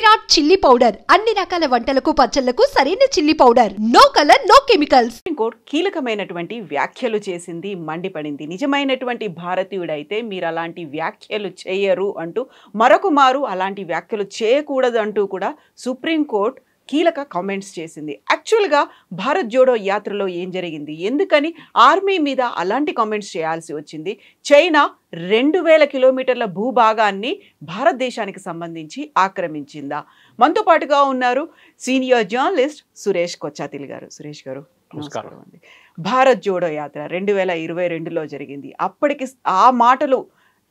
Virat chilli powder అన్ని రకాల వంటలకు పచ్చళ్లకు సరైన chilli powder. No colour no chemicals. Supreme court కీలకమైనటువంటి వ్యాఖ్యలు చేసింది, మండిపడింది. నిజమైనటువంటి భారతీయుడైతే మీరు అలాంటి వ్యాఖ్యలు చేయరు అంటూ మరొక మారు అలాంటి వ్యాఖ్యలు చేయకూడదు అంటూ కూడా సుప్రీంకోర్టు కీలక కామెంట్స్ చేసింది. యాక్చువల్గా భారత్ జోడో యాత్రలో ఏం జరిగింది, ఎందుకని ఆర్మీ మీద అలాంటి కామెంట్స్ చేయాల్సి వచ్చింది? చైనా 2000 కిలోమీటర్ల భూభాగాన్ని భారతదేశానికి సంబంధించి ఆక్రమించిందా? మనతో పాటుగా ఉన్నారు సీనియర్ జర్నలిస్ట్ సురేష్ కొచ్చాతిల్ గారు. సురేష్ గారు నమస్కారం అండి. భారత్ జోడో యాత్ర 2022లో జరిగింది. అప్పటికి ఆ మాటలు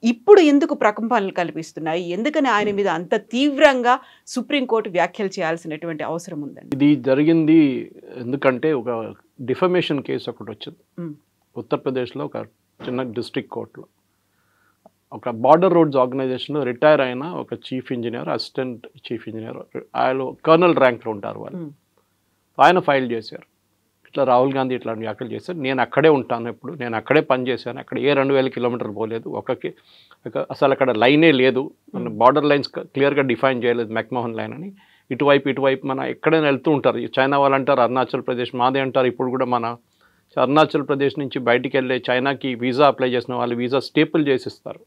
ఇప్పుడు ఎందుకు ప్రకంపనలు కల్పిస్తున్నాయి? ఎందుకని ఆయన మీద అంత తీవ్రంగా సుప్రీంకోర్టు వ్యాఖ్యలు చేయాల్సినటువంటి అవసరం ఉందండి? ఇది జరిగింది ఎందుకంటే ఒక డిఫమేషన్ కేసు ఒకటి వచ్చింది ఉత్తరప్రదేశ్లో, ఒక చిన్న డిస్ట్రిక్ట్ కోర్టులో. ఒక బార్డర్ రోడ్స్ ఆర్గనైజేషన్లో రిటైర్ అయిన ఒక chief engineer, assistant chief engineer, ఆయన కర్నల్ ర్యాంక్లో ఉంటారు వాళ్ళు. ఆయన ఫైల్ చేశారు, ఇట్లా రాహుల్ గాంధీ ఇట్లాంటి వ్యాఖ్యలు చేశారు, నేను అక్కడే ఉంటాను, ఎప్పుడు నేను అక్కడే పనిచేశాను, అక్కడ ఏ 2000 కిలోమీటర్లు పోలేదు, అసలు అక్కడ లైనే లేదు, మన బార్డర్ లైన్స్ క్లియర్గా డిఫైన్ చేయలేదు, మెక్మోహన్ లైన్ అని. ఇటువైపు మన ఎక్కడైనా వెళ్తూ ఉంటారు. చైనా వాళ్ళు అంటారు అరుణాచల్ ప్రదేశ్ మాదే అంటారు. ఇప్పుడు కూడా మన అరుణాచల్ ప్రదేశ్ నుంచి బయటికి వెళ్ళే చైనాకి వీసా అప్లై చేసిన వాళ్ళు వీసా స్టేపుల్ చేసిస్తారు.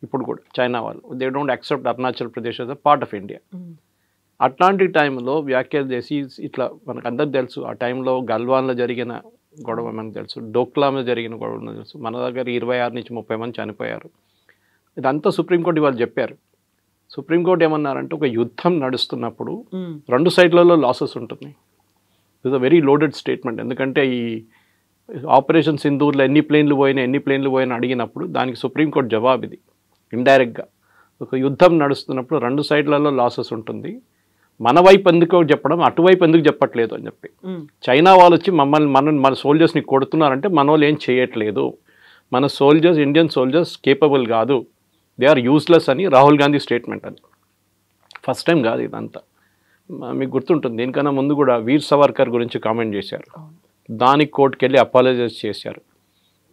ఇప్పుడు కూడా చైనా వాళ్ళు they don't accept Arunachal Pradesh as a part of India. అట్లాంటి టైంలో వ్యాఖ్యలు చేసి ఇట్లా మనకు అందరికి తెలుసు, ఆ టైంలో గల్వాన్లో జరిగిన గొడవ మనకు తెలుసు, డోక్లాలో జరిగిన గొడవ మనకు తెలుసు. మన దగ్గర 26 నుంచి 30 మంది చనిపోయారు. ఇదంతా సుప్రీంకోర్టు వాళ్ళు చెప్పారు. సుప్రీంకోర్టు ఏమన్నారంటే, ఒక యుద్ధం నడుస్తున్నప్పుడు 2 సైడ్లలో లాసెస్ ఉంటుంది. It's a very loaded statement. ఎందుకంటే ఈ ఆపరేషన్ సింధూర్లో ఎన్ని ప్లేన్లు పోయినా అడిగినప్పుడు దానికి సుప్రీంకోర్టు జవాబు ఇది ఇండైరెక్ట్గా. ఒక యుద్ధం నడుస్తున్నప్పుడు 2 సైడ్లలో లాసెస్ ఉంటుంది, మన వైపు ఎందుకో చెప్పడం, అటువైపు ఎందుకు చెప్పట్లేదు అని చెప్పి. చైనా వాళ్ళు వచ్చి మన సోల్జర్స్ని కొడుతున్నారంటే మన వాళ్ళు ఏం చేయట్లేదు, మన సోల్జర్స్, ఇండియన్ సోల్జర్స్ కేపబుల్ కాదు, దే ఆర్ యూస్లెస్ అని రాహుల్ గాంధీ స్టేట్మెంట్. అది ఫస్ట్ టైం కాదు ఇదంతా. మీకు గుర్తుంటుంది, దీనికన్నా ముందు కూడా వీర్ సవర్కర్ గురించి కామెంట్ చేశారు, దానికి కోర్టుకు వెళ్ళి అపాలజైజ్ చేశారు.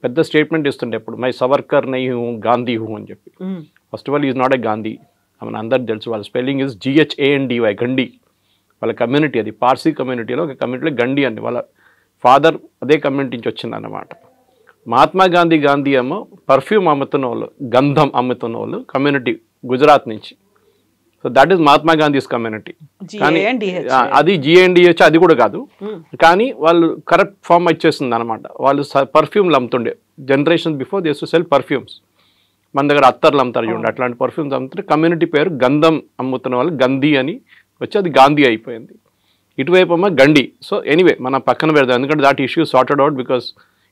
పెద్ద స్టేట్మెంట్ ఇస్తుండే ఎప్పుడు, మై సవర్కర్ నై హూ గాంధీ హూ అని చెప్పి. First of all is not a Gandhi, మన అందరికి తెలుసు, వాళ్ళ స్పెల్లింగ్ ఇస్ GHANDY, గండి. వాళ్ళ కమ్యూనిటీ అది, పార్సీ కమ్యూనిటీలో ఒక కమ్యూనిటీలో గండి అండి. వాళ్ళ ఫాదర్ అదే కమ్యూనిటీ నుంచి వచ్చిందన్నమాట. మహాత్మా గాంధీ ఏమో పర్ఫ్యూమ్ అమ్ముతున్న వాళ్ళు, గంధం అమ్ముతున్న వాళ్ళు కమ్యూనిటీ గుజరాత్ నుంచి. So that is Mahatma Gandhi's community. కానీ అది GNDH అది కూడా కాదు, కానీ వాళ్ళు కరెక్ట్ ఫామ్ వచ్చేస్తుంది అనమాట. వాళ్ళు పర్ఫ్యూమ్లు అమ్ముతుండే, generation before they used to sell perfumes. మన దగ్గర అత్తర్లు అమ్ముతారు చూడండి, అట్లాంటి పర్ఫ్యూమ్స్ అమ్ముతుంటే కమ్యూనిటీ పేరు గంధం అమ్ముతున్న వాళ్ళు గంధీ అని వచ్చి అది గాంధీ అయిపోయింది. ఇటువైపు అమ్మ గండి. సో ఎనీవే మనం పక్కన పెడదాం, ఎందుకంటే that issue sorted out. Because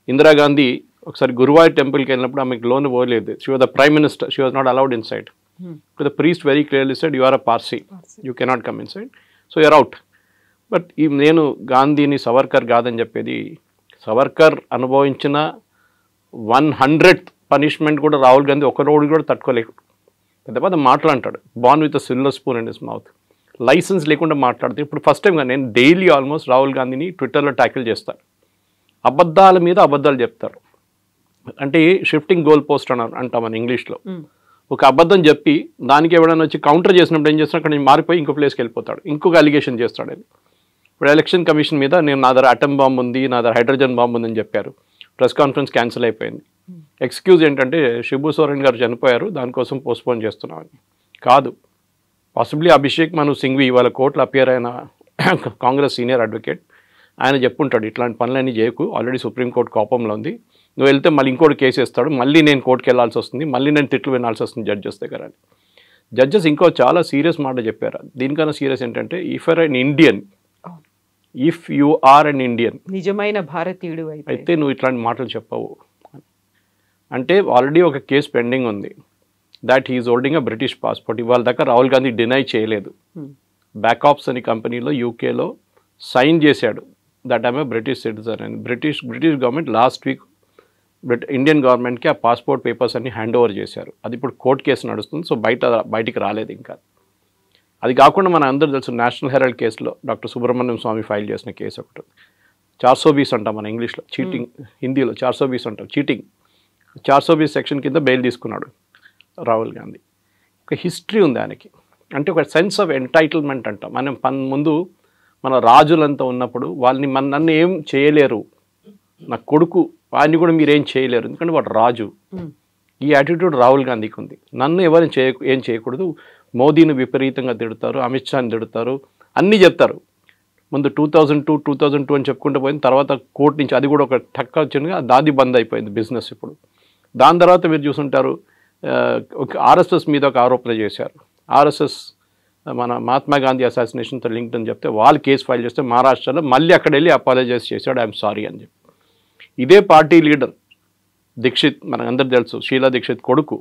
Indira Gandhi ఒకసారి గురువాయూర్ టెంపుల్కి వెళ్ళినప్పుడు ఆమెకు లోన్ పోలేదు. She was the prime minister, she was not allowed inside. The priest very clearly said, you are a Parsi, you cannot come inside, so you're out. But నేను గాంధీని సవర్కర్ కాదని చెప్పేది, సవర్కర్ అనుభవించిన 100th పనిష్మెంట్ కూడా రాహుల్ గాంధీ ఒక రోజు కూడా తట్టుకోలేకు. పెద్ద మాట్లాడతాడు, born with silver spoon in his mouth, license లేకుండా మాట్లాడుతాడు. ఇప్పుడు ఫస్ట్ టైంగా నేను డైలీ ఆల్మోస్ట్ రాహుల్ గాంధీని ట్విట్టర్లో ట్యాకిల్ చేస్తాను. అబద్ధాల మీద అబద్ధాలు చెప్తారు, అంటే షిఫ్టింగ్ గోల్ పోస్ట్ అంటాం మన ఇంగ్లీష్లో. ఒక అబద్ధం చెప్పి దానికి ఎవరైనా వచ్చి కౌంటర్ చేసినప్పుడు ఏం చేస్తాడు, అక్కడ నుంచి మారిపోయి ఇంకో ప్లేస్కి వెళ్ళిపోతాడు, ఇంకొక అలిగేషన్ చేస్తాడు. అది ఇప్పుడు ఎలక్షన్ కమిషన్ మీద నేను నా దగ్గర అటమ్ బాంబు ఉంది, నా దగ్గర హైడ్రోజన్ బాంబు ఉందని చెప్పారు. ప్రెస్ కాన్ఫరెన్స్ క్యాన్సిల్ అయిపోయింది. ఎక్స్క్యూజ్ ఏంటంటే శిబు సోరెన్ గారు చనిపోయారు, దానికోసం పోస్ట్పోన్ చేస్తున్నామని. కాదు, పాసిబ్లీ అభిషేక్ మను సింఘ్వి ఇవాళ కోర్టులో అపియర్ అయిన కాంగ్రెస్ సీనియర్ అడ్వకేట్, ఆయన చెప్పుంటాడు ఇట్లాంటి పనులన్నీ చేయకు, ఆల్రెడీ సుప్రీంకోర్టు కోపంలో ఉంది, నువ్వు వెళ్తే మళ్ళీ ఇంకోటి కేసు వేస్తాడు, మళ్ళీ నేను కోర్టుకు వెళ్ళాల్సి వస్తుంది, మళ్ళీ నేను తిట్లు వినాల్సి వస్తుంది జడ్జెస్ దగ్గర అని. జడ్జెస్ ఇంకో చాలా సీరియస్ మాట చెప్పారు. దీనికన్నా సీరియస్ ఏంటంటే, if you are an Indian, నిజమైన భారతీయుడు అయితే నువ్వు ఇట్లాంటి మాటలు చెప్పవు అంటే. ఆల్రెడీ ఒక కేసు పెండింగ్ ఉంది, that he's holding a British passport. ఇవాళ దాకా రాహుల్ గాంధీ డినై చేయలేదు. బ్యాకాప్స్ అని కంపెనీలో యూకేలో సైన్ చేశాడు that I'm a British citizen అని. British government last week Indian గవర్నమెంట్కి ఆ పాస్పోర్ట్ పేపర్స్ అన్ని హ్యాండ్ ఓవర్ చేశారు. అది ఇప్పుడు కోర్టు కేసు నడుస్తుంది, సో బయటికి రాలేదు ఇంకా. అది కాకుండా మన అందరూ తెలుసు, నేషనల్ హెరాల్డ్ కేసులో డాక్టర్ సుబ్రహ్మణ్యం స్వామి ఫైల్ చేసిన కేసు ఒకటి, 420 అంటాం మన ఇంగ్లీష్లో, చీటింగ్, హిందీలో 420 అంటాం, చీటింగ్. 420 సెక్షన్ కింద బెయిల్ తీసుకున్నాడు రాహుల్ గాంధీ. ఒక హిస్టరీ ఉంది ఆయనకి. అంటే ఒక సెన్స్ ఆఫ్ ఎంటైటిల్మెంట్ అంటాం. మనం ముందు మన రాజులంతా ఉన్నప్పుడు వాళ్ళని నన్ను ఏం చేయలేరు, నా కొడుకు వాడిని కూడా మీరేం చేయలేరు, ఎందుకంటే వాడు రాజు. ఈ యాటిట్యూడ్ రాహుల్ గాంధీకి ఉంది. నన్ను ఎవరు ఏం చేయకూడదు, మోదీని విపరీతంగా తిడతారు, అమిత్ షాని తిడతారు, అన్నీ చెప్తారు. ముందు 2002 అని చెప్పుకుంటూ పోయింది. తర్వాత కోర్టు నుంచి అది కూడా ఒక టక్క వచ్చింది, దాది బంద్ అయిపోయింది బిజినెస్ ఇప్పుడు. దాని తర్వాత మీరు చూసుంటారు ఒక ఆర్ఎస్ఎస్ మీద ఒక ఆరోపణ చేశారు. ఆర్ఎస్ఎస్ మన మహాత్మా గాంధీ అసాసినేషన్తో లింక్డ్ అని చెప్తే వాళ్ళు కేసు ఫైల్ చేస్తే మహారాష్ట్రలో మళ్ళీ అక్కడ వెళ్ళి అపాలజైజ్ చేశాడు, ఐఎమ్ సారీ అని చెప్పి. ఇదే పార్టీ లీడర్ దీక్షిత్, మనకందరూ తెలుసు, షీలా దీక్షిత్ కొడుకు,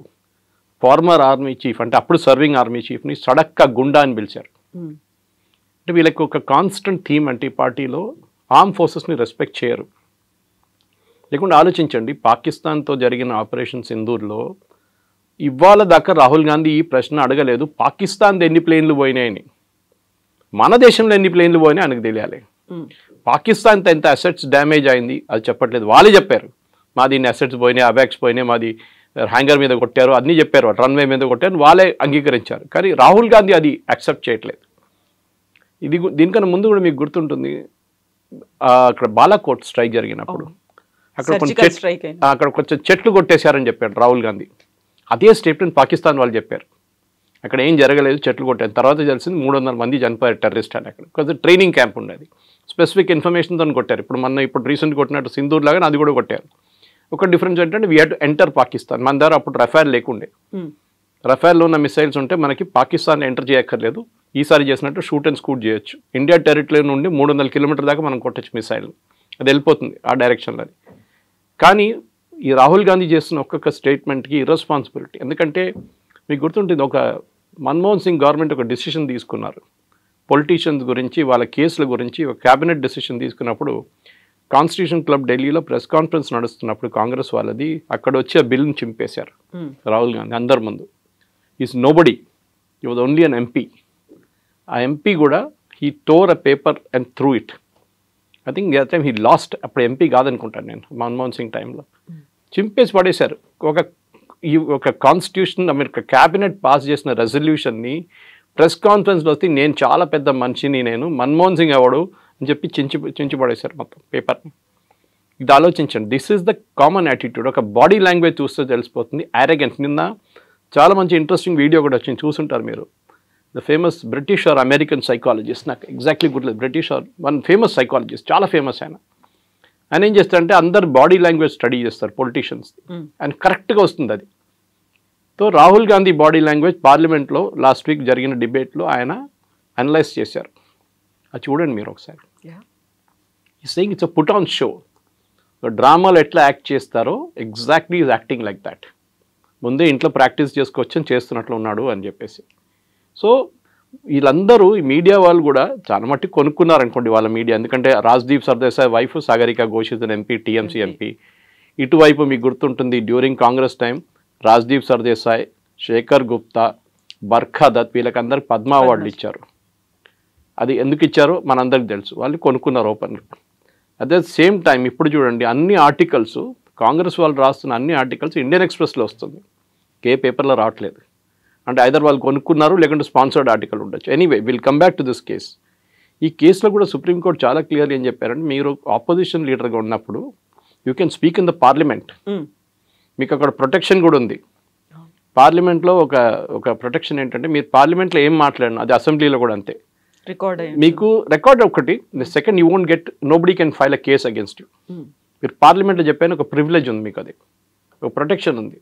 ఫార్మర్ ఆర్మీ చీఫ్, అంటే అప్పుడు సర్వింగ్ ఆర్మీ చీఫ్ని సడక్క గుండా అని పిలిచారు. అంటే వీళ్ళకి ఒక కాన్స్టెంట్ థీమ్ అంటే ఈ పార్టీలో ఆర్మ్ ఫోర్సెస్ని రెస్పెక్ట్ చేయరు. లేకుండా ఆలోచించండి, పాకిస్తాన్తో జరిగిన ఆపరేషన్ సింధూర్లో ఇవాళ దాకా రాహుల్ గాంధీ ఈ ప్రశ్న అడగలేదు పాకిస్తాన్ది ఎన్ని ప్లేన్లు పోయినాయని. మన దేశంలో ఎన్ని ప్లేన్లు పోయినాయి ఆయనకు తెలియాలి. పాకిస్తాన్తో ఎంత అసెట్స్ డ్యామేజ్ అయింది అది చెప్పట్లేదు, వాళ్ళే చెప్పారు. మాది ఇన్ని అసెట్స్ పోయినాయి, అవాక్స్ పోయినాయి, మాది హ్యాంగర్ మీద కొట్టారు, అన్నీ చెప్పారు, రన్వే మీద కొట్టారు, వాళ్ళే అంగీకరించారు. కానీ రాహుల్ గాంధీ అది యాక్సెప్ట్ చేయట్లేదు. దీనికన్నా ముందు కూడా మీకు గుర్తుంటుంది, అక్కడ బాలాకోట్ స్ట్రైక్ జరిగినప్పుడు అక్కడ కొంచెం చెట్లు కొట్టేశారని చెప్పాడు రాహుల్ గాంధీ. అదే స్టేట్మెంట్ పాకిస్తాన్ వాళ్ళు చెప్పారు, అక్కడ ఏం జరగలేదు, చెట్లు కొట్టారు. తర్వాత తెలిసింది 300 మంది చనిపోయారు టెర్రరిస్ట్ అని. అక్కడ కొంచెం ట్రైనింగ్ క్యాంప్ ఉండేది, స్పెసిఫిక్ ఇన్ఫర్మేషన్తో కొట్టారు. ఇప్పుడు రీసెంట్ కొట్టినట్టు సింధూర్ లాగా అది కూడా కొట్టారు. ఒక డిఫరెన్స్ ఏంటంటే we had to enter Pakistan. మన దగ్గర అప్పుడు రఫేల్ లేకుండే, రఫేల్లో ఉన్న మిసైల్స్ ఉంటే మనకి పాకిస్తాన్ ఎంటర్ చేయక్కర్లేదు, ఈసారి చేసినట్టు షూట్ అండ్ స్కూట్ చేయొచ్చు. ఇండియా టెరిటరీ నుండి 300 కిలోమీటర్ దాకా మనం కొట్టచ్చు మిసైల్, అది వెళ్ళిపోతుంది ఆ డైరెక్షన్లో. కానీ ఈ రాహుల్ గాంధీ చేస్తున్న ఒక్కొక్క స్టేట్మెంట్కి ఇర్రెస్పాన్సిబిలిటీ. ఎందుకంటే మీకు గుర్తుంటుంది, ఒక మన్మోహన్ సింగ్ గవర్నమెంట్ ఒక డెసిషన్ తీసుకున్నారు పొలిటీషియన్స్ గురించి, వాళ్ళ కేసుల గురించి ఒక క్యాబినెట్ డెసిషన్ తీసుకున్నప్పుడు కాన్స్టిట్యూషన్ క్లబ్ ఢిల్లీలో ప్రెస్ కాన్ఫరెన్స్ నడుస్తున్నప్పుడు కాంగ్రెస్ వాళ్ళది, అక్కడ వచ్చి ఆ బిల్ని చింపేశారు రాహుల్ గాంధీ అందరి ముందు. Is nobody, he was only an MP. ఆ ఎంపీ కూడా he tore a paper and threw it. I think the time he lost, అప్పుడు ఎంపీ కాదనుకుంటాను నేను, మన్మోహన్ సింగ్ టైంలో చింపేసి పడేశారు. ఒక కాన్స్టిట్యూషన్ అమెరికా క్యాబినెట్ పాస్ చేసిన రెజల్యూషన్ని ప్రెస్ కాన్ఫరెన్స్లో వస్తే నేను చాలా పెద్ద మనిషిని, నేను మన్మోహన్ సింగ్ ఎవడు అని చెప్పి చించి పడేశారు మొత్తం పేపర్ని. ఇది ఆలోచించండి, this is the common attitude. ఒక బాడీ లాంగ్వేజ్ చూస్తే తెలిసిపోతుంది యారగెంట్. నిన్న చాలా మంచి ఇంట్రెస్టింగ్ వీడియో కూడా వచ్చింది, చూసుంటారు మీరు. The famous British or American psychologist, నాకు ఎగ్జాక్ట్లీ గుర్తులేదు, British or one famous psychologist, చాలా ఫేమస్ ఆయన. ఆయన ఏం చేస్తారంటే అందరు బాడీ లాంగ్వేజ్ స్టడీ చేస్తారు పొలిటీషియన్స్, అండ్ కరెక్ట్గా వస్తుంది అది. So Rahul Gandhi body language పార్లమెంట్లో లాస్ట్ వీక్ జరిగిన డిబేట్లో ఆయన అనలైజ్ చేశారు. అది చూడండి మీరు ఒకసారి. ఈ saying it's a put on show. డ్రామాలో ఎట్లా యాక్ట్ చేస్తారో exactly is acting like that. ముందే ఇంట్లో ప్రాక్టీస్ చేసుకొచ్చని చేస్తున్నట్లు ఉన్నాడు అని చెప్పేసి. సో వీళ్ళందరూ ఈ మీడియా వాళ్ళు కూడా చాలా మట్టి కొనుక్కున్నారనుకోండి వాళ్ళ మీడియా. ఎందుకంటే Rajdeep Sardesai wife Sagarika Ghosh is N MP, TMC MP. ఇటువైపు మీకు గుర్తుంటుంది డ్యూరింగ్ కాంగ్రెస్ టైం రాజ్దీప్ సర్దేశాయ్, శేఖర్ గుప్తా, బర్ఖా దత్ వీళ్ళకందరికి పద్మ అవార్డులు ఇచ్చారు. అది ఎందుకు ఇచ్చారో మనందరికి తెలుసు, వాళ్ళు కొనుక్కున్నారు open. At the same time ఇప్పుడు చూడండి అన్ని ఆర్టికల్స్ కాంగ్రెస్ వాళ్ళు రాస్తున్న అన్ని ఆర్టికల్స్ ఇండియన్ ఎక్స్ప్రెస్లో వస్తుంది, ఏ పేపర్లో రావట్లేదు. అంటే ఐదర్ వాళ్ళు కొనుక్కున్నారు లేకుంటే స్పాన్సర్డ్ ఆర్టికల్ ఉండొచ్చు. Anyway will come back to this case. ఈ కేసులో కూడా సుప్రీంకోర్టు చాలా క్లియర్గా ఏం చెప్పారంటే, మీరు ఆపోజిషన్ లీడర్గా ఉన్నప్పుడు you can speak in the parliament, మీకు అక్కడ ప్రొటెక్షన్ కూడా ఉంది. పార్లమెంట్లో ఒక ప్రొటెక్షన్ ఏంటంటే మీరు పార్లమెంట్లో ఏం మాట్లాడినా అది అసెంబ్లీలో కూడా అంతే రికార్డ్, మీకు రికార్డ్ ఒకటి. Second you won't get, nobody can file a case against you. మీరు పార్లమెంట్లో చెప్పాను ఒక ప్రివిలేజ్ ఉంది మీకు, అది ఒక ప్రొటెక్షన్ ఉంది.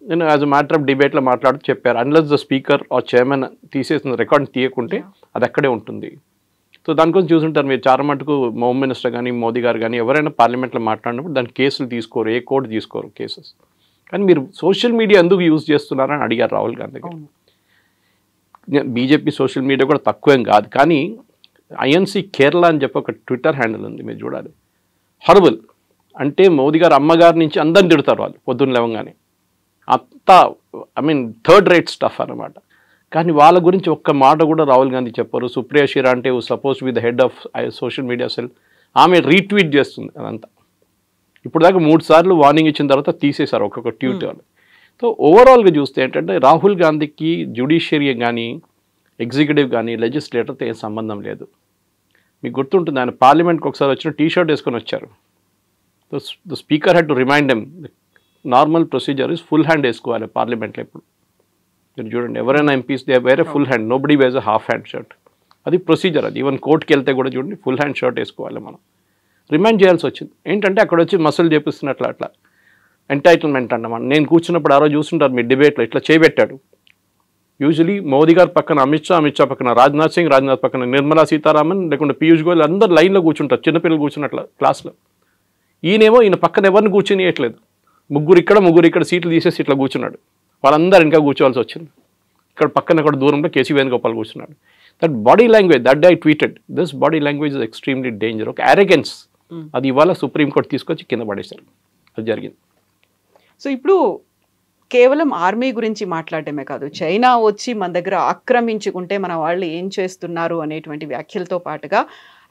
నేను యాజ్ అ మ్యాటర్ ఆఫ్ డిబేట్లో మాట్లాడుతూ చెప్పారు, unless the speaker or chairman తీసేసిన రికార్డ్ తీయకుంటే అది అక్కడే ఉంటుంది. సో దానికోసం చూసుంటారు మీరు చాలా మటుకు హోమ్ మినిస్టర్ కానీ మోదీ గారు కానీ ఎవరైనా పార్లమెంట్లో మాట్లాడినప్పుడు దాని కేసులు తీసుకోరు, ఏ కోర్టు తీసుకోరు కేసెస్. కానీ మీరు సోషల్ మీడియా ఎందుకు యూజ్ చేస్తున్నారని అడిగారు రాహుల్ గాంధీ గారు. బీజేపీ సోషల్ మీడియా కూడా తక్కువేం కాదు, కానీ ఐఎన్సీ కేరళ అని చెప్పి ఒక ట్విట్టర్ హ్యాండిల్ ఉంది, మీరు చూడాలి. హర్బుల్ అంటే మోదీ గారు అమ్మగారి నుంచి అందరిని తిడతారు వాళ్ళు పొద్దున్న లేవగానే, అంతా I mean third rate stuff అన్నమాట. కానీ వాళ్ళ గురించి ఒక్క మాట కూడా రాహుల్ గాంధీ చెప్పారు. Supriya Shrinate suppose we the head of social media cell, ఆమె రీట్వీట్ చేస్తుంది అదంతా. ఇప్పుడు దాకా 3 సార్లు వార్నింగ్ ఇచ్చిన తర్వాత తీసేశారు ఒక్కొక్క ట్వీట్ వాళ్ళు. సో ఓవరాల్గా చూస్తే ఏంటంటే రాహుల్ గాంధీకి జ్యుడిషియరీ కానీ ఎగ్జిక్యూటివ్ కానీ లెజిస్లేటర్తో ఏం సంబంధం లేదు. మీకు గుర్తుంటుంది ఆయన పార్లమెంట్కి ఒకసారి వచ్చిన టీ-షర్ట్ వేసుకొని వచ్చారు. The speaker had to remind them normal procedure is full hand వేసుకోవాలి పార్లమెంట్లో. ఇప్పుడు మీరు చూడండి ఎవరైనా ఎంపీస్ దే వేరే full hand, nobody wears a half hand shirt. అది ప్రొసీజర్. అది ఈవెన్ కోర్టుకి వెళ్తే కూడా చూడండి ఫుల్ హ్యాండ్ షర్ట్ వేసుకోవాలి. మనం రిమైండ్ చేయాల్సి వచ్చింది. ఏంటంటే అక్కడ వచ్చి మసలు చేపిస్తున్నట్లు అట్లా ఎంటైటిల్మెంట్ అన్నమాట. నేను కూర్చున్నప్పుడు ఆ రోజు చూస్తుంటారు మీ డిబేట్లో ఇట్లా చేయబెట్టాడు. యూజువలీ మోదీ గారు పక్కన అమిత్ షా పక్కన రాజ్నాథ్ సింగ్ పక్కన నిర్మలా సీతారామన్ లేకుంటే పీయూష్ గోయల్ అందరు లైన్లో కూర్చుంటారు, చిన్నపిల్లలు కూర్చున్నట్ల క్లాస్లో. ఈయన పక్కన ఎవరిని కూర్చొనియట్లేదు. ముగ్గురు ఇక్కడ సీట్లు తీసేసి ఇట్లా కూర్చున్నాడు. వాళ్ళందరూ ఇంకా కూర్చోవాల్సి వచ్చింది. ఇక్కడ పక్కన కూడా దూరంలో కేసీ వేణుగోపాల్ కూర్చున్నాడు. That body language, that day I tweeted, this body language is extremely danger. ఒక అరెగెన్స్. అది ఇవాళ సుప్రీంకోర్టు తీసుకొచ్చి కింద పడేశారు. అది జరిగింది. సో ఇప్పుడు కేవలం ఆర్మీ గురించి మాట్లాడటమే కాదు, చైనా వచ్చి మన దగ్గర ఆక్రమించుకుంటే మన వాళ్ళు ఏం చేస్తున్నారు అనేటువంటి వ్యాఖ్యలతో పాటుగా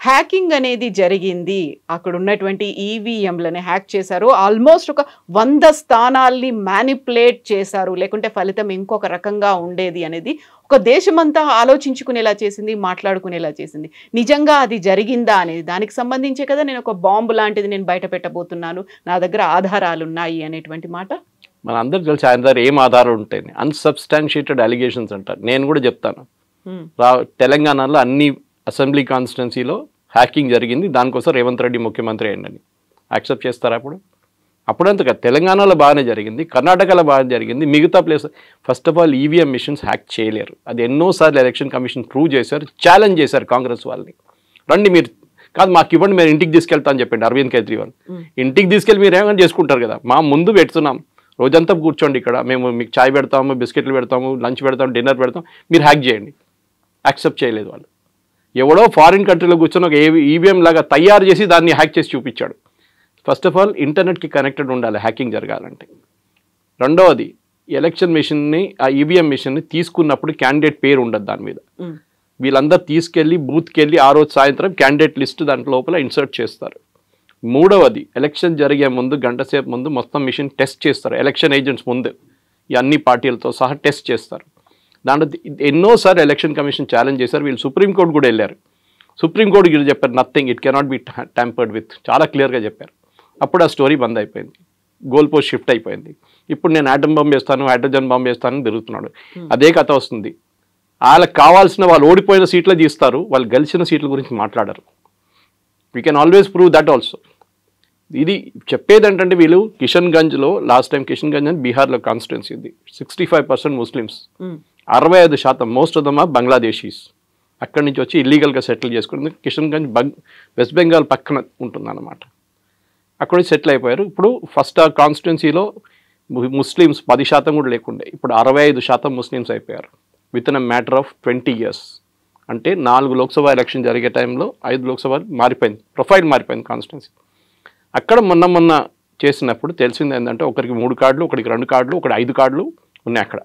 హ్యాకింగ్ అనేది జరిగింది. అక్కడ ఉన్నటువంటి ఈవీఎంలని హ్యాక్ చేశారు. ఆల్మోస్ట్ ఒక 100 స్థానాల్ని మ్యానిపులేట్ చేశారు, లేకుంటే ఫలితం ఇంకొక రకంగా ఉండేది అనేది ఒక దేశమంతా ఆలోచించుకునేలా చేసింది, మాట్లాడుకునేలా చేసింది. నిజంగా అది జరిగిందా అనేది దానికి సంబంధించే కదా నేను ఒక బాంబు లాంటిది నేను బయట పెట్టబోతున్నాను, నా దగ్గర ఆధారాలు ఉన్నాయి అనేటువంటి మాట. మన అందరికి తెలిసి ఆయన దగ్గర ఏం ఆధారాలు ఉంటాయి, అన్సబ్స్టాన్షియేటెడ్ అలిగేషన్స్ అంటారు. నేను కూడా చెప్తాను, తెలంగాణలో అన్ని అసెంబ్లీ కాన్స్టిట్యున్సీలో హ్యాకింగ్ జరిగింది, దానికోసం రేవంత్ రెడ్డి ముఖ్యమంత్రి అయ్యండి. యాక్సెప్ట్ చేస్తారా? అప్పుడంతగా తెలంగాణలో బాగానే జరిగింది, కర్ణాటకలో బాగా జరిగింది, మిగతా place. First of all EVM machines hack చేయలేరు. అది ఎన్నోసార్లు ఎలక్షన్ కమిషన్ ప్రూవ్ చేశారు, ఛాలెంజ్ చేశారు కాంగ్రెస్ వాళ్ళని. రండి మీరు కాదు మాకు ఇవ్వండి, మీరు ఇంటికి తీసుకెళ్తా అని చెప్పండి అరవింద్ కేజ్రీవాల్. ఇంటికి తీసుకెళ్ళి మీరు ఏమైనా చేసుకుంటారు కదా, మా ముందు పెడుతున్నాం, రోజంతా కూర్చోండి ఇక్కడ, మేము మీకు చాయ్ పెడతాము, బిస్కెట్లు పెడతాము, లంచ్ పెడతాము, డిన్నర్ పెడతాం, మీరు హ్యాక్ చేయండి. యాక్సెప్ట్ చేయలేదు వాళ్ళు. ఎవడో ఫారిన్ కంట్రీలో కూర్చొని ఒక ఈవీఎం లాగా తయారు చేసి దాన్ని హ్యాక్ చేసి చూపించాడు. ఫస్ట్ ఆఫ్ ఆల్ ఇంటర్నెట్కి కనెక్టెడ్ ఉండాలి హ్యాకింగ్ జరగాలంటే. రెండవది ఎలక్షన్ మిషన్ని, ఆ ఈవీఎం మిషన్ని తీసుకున్నప్పుడు క్యాండిడేట్ పేరు ఉండదు దాని మీద. వీళ్ళందరూ తీసుకెళ్ళి బూత్కి వెళ్ళి ఆ రోజు సాయంత్రం క్యాండిడేట్ లిస్ట్ దాంట్లో లోపల ఇన్సర్ట్ చేస్తారు. మూడవది ఎలక్షన్ జరిగే ముందు గంట సేపు ముందు మొత్తం మిషన్ టెస్ట్ చేస్తారు. ఎలక్షన్ ఏజెంట్స్ ముందు ఈ అన్ని పార్టీలతో సహా టెస్ట్ చేస్తారు. దాంట్లో ఎన్నోసార్లు ఎలక్షన్ కమిషన్ ఛాలెంజ్ చేశారు. వీళ్ళు సుప్రీంకోర్టు కూడా వెళ్ళారు. సుప్రీంకోర్టు వీళ్ళు చెప్పారు nothing, it cannot be tampered with, చాలా క్లియర్గా చెప్పారు. అప్పుడు ఆ స్టోరీ బంద్ అయిపోయింది, గోల్ పోస్ట్ షిఫ్ట్ అయిపోయింది. ఇప్పుడు నేను ఆటం బాంబు వేస్తాను, హైడ్రోజన్ బాంబు వేస్తానని తిరుగుతున్నాడు. అదే కథ వస్తుంది. వాళ్ళకి కావాల్సిన వాళ్ళు ఓడిపోయిన సీట్లే తీస్తారు, వాళ్ళు గెలిచిన సీట్ల గురించి మాట్లాడరు. We can always prove that also. ఇది చెప్పేది ఏంటంటే వీళ్ళు కిషన్గంజ్లో లాస్ట్ టైం కిషన్గంజ్ అని బీహార్లో కాన్స్టిట్యున్సీ ఉంది, 65% Muslims, 65% most of them are Bangladeshis. అక్కడి నుంచి వచ్చి ఇల్లీగల్గా సెటిల్ చేసుకుంటుంది. కిషన్గంజ్ వెస్ట్ బెంగాల్ పక్కన ఉంటుందన్నమాట. అక్కడ సెటిల్ అయిపోయారు. ఇప్పుడు ఫస్ట్ ఆ కాన్స్టిట్యున్సీలో ముస్లిమ్స్ 10% కూడా లేకుండే, ఇప్పుడు 65% ముస్లిమ్స్ అయిపోయారు with in a matter of 20 years. అంటే 4 లోక్సభ ఎలక్షన్ జరిగే టైంలో 5 లోక్సభ మారిపోయింది, ప్రొఫైల్ మారిపోయింది కాన్స్టిట్యున్సీ. అక్కడ మొన్న చేసినప్పుడు తెలిసింది ఏంటంటే ఒకరికి 3 కార్డులు, ఒకరికి 2 కార్డులు, ఒకటి 5 కార్డులు ఉన్నాయి అక్కడ.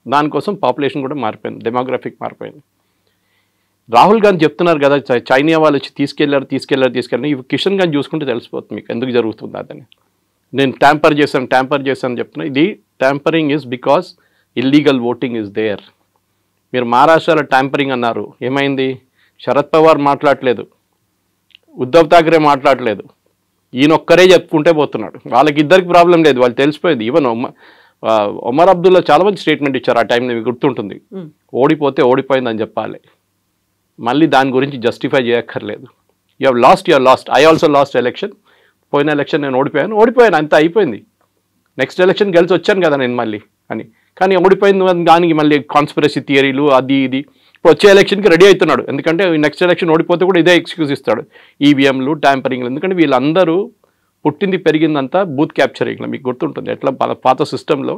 దానికోసం పాపులేషన్ కూడా మారిపోయింది, డెమోగ్రఫిక్ మారిపోయింది. రాహుల్ గాంధీ చెప్తున్నారు కదా చైనా వాళ్ళు వచ్చి తీసుకెళ్లారు. ఇవి కిషన్గంజ్ చూసుకుంటే తెలిసిపోతుంది మీకు ఎందుకు జరుగుతుంది అదని. నేను ట్యాంపర్ చేశాను చెప్తున్నా. ఇది tampering is because illegal voting is there. మీరు మహారాష్ట్రలో ట్యాంపరింగ్ అన్నారు, ఏమైంది? శరద్ పవార్ మాట్లాడలేదు, ఉద్ధవ్ ఠాక్రే మాట్లాడలేదు, ఈయనొక్కరే చెప్పుకుంటే పోతున్నాడు. వాళ్ళకి ఇద్దరికి ప్రాబ్లం లేదు, వాళ్ళు తెలిసిపోయింది. ఈవెన్ ఒమర్ అబ్దుల్లా చాలా మంచి స్టేట్మెంట్ ఇచ్చారు ఆ టైంలో, మీకు గుర్తుంటుంది. ఓడిపోతే ఓడిపోయిందని చెప్పాలి, మళ్ళీ దాని గురించి జస్టిఫై చేయక్కర్లేదు. You have lost, I also last election. పోయిన ఎలక్షన్ నేను ఓడిపోయాను అంత అయిపోయింది. నెక్స్ట్ ఎలక్షన్ గెలిచి వచ్చాను కదా నేను మళ్ళీ అని. కానీ ఓడిపోయింది దానికి మళ్ళీ కాన్స్పిరసీ థియరీలు అది ఇది. ఇప్పుడు వచ్చే ఎలక్షన్కి రెడీ అవుతున్నాడు, ఎందుకంటే నెక్స్ట్ ఎలక్షన్ ఓడిపోతే కూడా ఇదే ఎక్స్క్యూజ్ ఇస్తాడు, ఈవీఎంలు ట్యాంపరింగ్లు. ఎందుకంటే వీళ్ళందరూ పుట్టింది పెరిగిందంతా బూత్ క్యాప్చరింగ్లో. మీకు గుర్తుంటుంది ఎట్లా పాత సిస్టంలో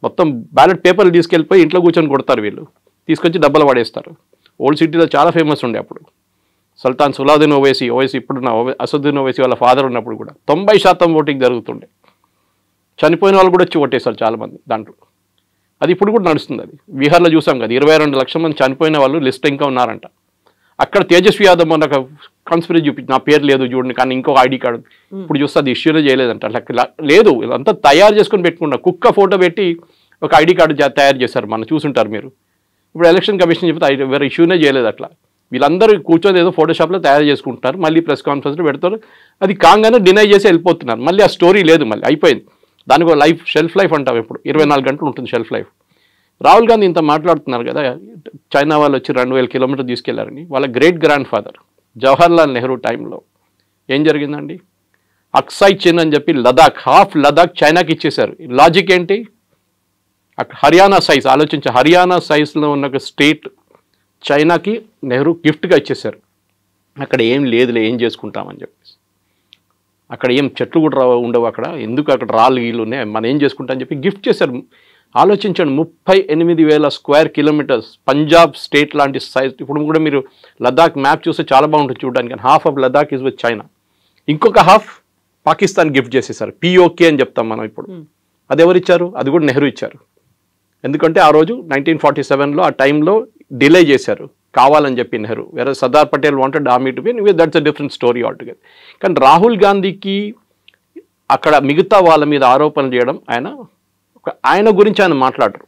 మొత్తం బ్యాలెట్ పేపర్లు తీసుకెళ్ళిపోయి ఇంట్లో కూర్చొని కొడతారు వీళ్ళు, తీసుకొచ్చి డబ్బులు పడేస్తారు. ఓల్డ్ సిటీలో చాలా ఫేమస్ ఉండే అప్పుడు. సుల్తాన్ సులావుద్దీన్ ఓవైసీ ఇప్పుడున్న అసదుద్దీన్ ఓవైసీ వాళ్ళ ఫాదర్ ఉన్నప్పుడు కూడా 90% ఓటింగ్ జరుగుతుండే. చనిపోయిన వాళ్ళు కూడా వచ్చి ఓటేస్తారు చాలామంది దాంట్లో. అది ఇప్పుడు కూడా నడుస్తుంది. అది బీహార్లో చూసాం కదా, 22 లక్షల మంది చనిపోయిన వాళ్ళు లిస్ట్ ఇంకా ఉన్నారంట. అక్కడ తేజస్వి యాదవ్ మన కాన్స్పిరసీ చూపించి నా పేరు లేదు చూడండి, కానీ ఇంకో ఐడి కార్డు ఇప్పుడు చూస్తే అది ఇష్యూనే చేయలేదంట. లేదు, అంతా తయారు చేసుకొని పెట్టుకున్నా, కుక్క ఫోటో పెట్టి ఒక ఐడి కార్డు తయారు చేశారు, మనం చూసుంటారు మీరు. ఇప్పుడు ఎలక్షన్ కమిషన్ చెప్తే ఎవరు ఇష్యూనే చేయలేదు అట్లా. వీళ్ళందరూ కూర్చొని ఏదో ఫోటోషాప్లో తయారు చేసుకుంటున్నారు, మళ్ళీ ప్రెస్ కాన్ఫరెన్స్లో పెడతారు, అది కాగానే డినై చేసి వెళ్ళిపోతున్నారు. మళ్ళీ ఆ స్టోరీ లేదు, మళ్ళీ అయిపోయింది. దానికి ఒక లైఫ్, షెల్ఫ్ లైఫ్ అంటాం, ఇప్పుడు 24 గంటలు ఉంటుంది షెల్ఫ్ లైఫ్. రాహుల్ గాంధీ ఇంత మాట్లాడుతున్నారు కదా, చైనా వాళ్ళు వచ్చి 2000 కిలోమీటర్లు తీసుకెళ్లారని. వాళ్ళ great grand father Jawaharlal Nehru టైంలో ఏం జరిగిందండి? అక్సాయ్ చిన్ అని చెప్పి లదాఖ్, హాఫ్ లదాఖ్ చైనాకి ఇచ్చేశారు. లాజిక్ ఏంటి? అక్కడ హర్యానా సైజ్ ఆలోచించి, హర్యానా సైజ్లో ఉన్న ఒక స్టేట్ చైనాకి నెహ్రూ గిఫ్ట్గా ఇచ్చేశారు. అక్కడ ఏం లేదులే, ఏం చేసుకుంటామని చెప్పేసి, అక్కడ ఏం చెట్లు కూడా ఉండవు, అక్కడ ఎందుకు, అక్కడ రాళ్ళు గీళ్ళు ఉన్నాయి, మనం ఏం చేసుకుంటామని చెప్పి గిఫ్ట్ చేశారు. ఆలోచించండి, 38,000 స్క్వేర్ కిలోమీటర్స్ పంజాబ్ స్టేట్ లాంటి సైజ్. ఇప్పుడు కూడా మీరు లదాఖ్ మ్యాప్ చూస్తే చాలా బాగుంటుంది చూడడానికి. Half of Ladakh is with China, ఇంకొక హాఫ్ పాకిస్తాన్ గిఫ్ట్ చేసేసారు. పిఓకే అని చెప్తాం మనం ఇప్పుడు. అది ఎవరు ఇచ్చారు? అది కూడా నెహ్రూ ఇచ్చారు. ఎందుకంటే ఆ రోజు 1947లో ఆ టైంలో డిలే చేశారు కావాలని చెప్పి నెహ్రూ. వేరే Sardar Patel wanted army to be, that's a different story altogether. కానీ రాహుల్ గాంధీకి అక్కడ మిగతా వాళ్ళ మీద ఆరోపణలు చేయడం, ఆయన గురించి ఆయన మాట్లాడరు.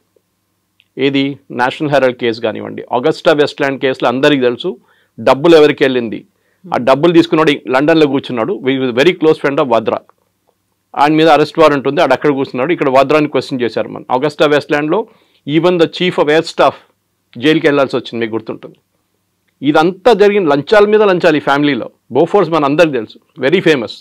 ఏది నేషనల్ హెరాల్డ్ కేసు కానివ్వండి, ఆగస్టా వెస్ట్‌ల్యాండ్ కేసులో అందరికీ తెలుసు డబ్బులు ఎవరికి వెళ్ళింది. ఆ డబ్బులు తీసుకున్నాడు లండన్లో కూర్చున్నాడు, very close friend of Vadra. ఆయన మీద అరెస్ట్ వారెంట్ ఉంది, ఆడు అక్కడ కూర్చున్నాడు. ఇక్కడ వాద్రాని క్వశ్చన్ చేశారు మన ఆగస్టా వెస్ట్‌ల్యాండ్లో. Even the chief of air staff జైలుకి వెళ్ళాల్సి వచ్చింది, మీకు గుర్తుంటుంది. ఇదంతా జరిగిన లంచాల మీద లంచాలు ఈ ఫ్యామిలీలో. బోఫోర్స్ మన అందరికి తెలుసు, వెరీ ఫేమస్.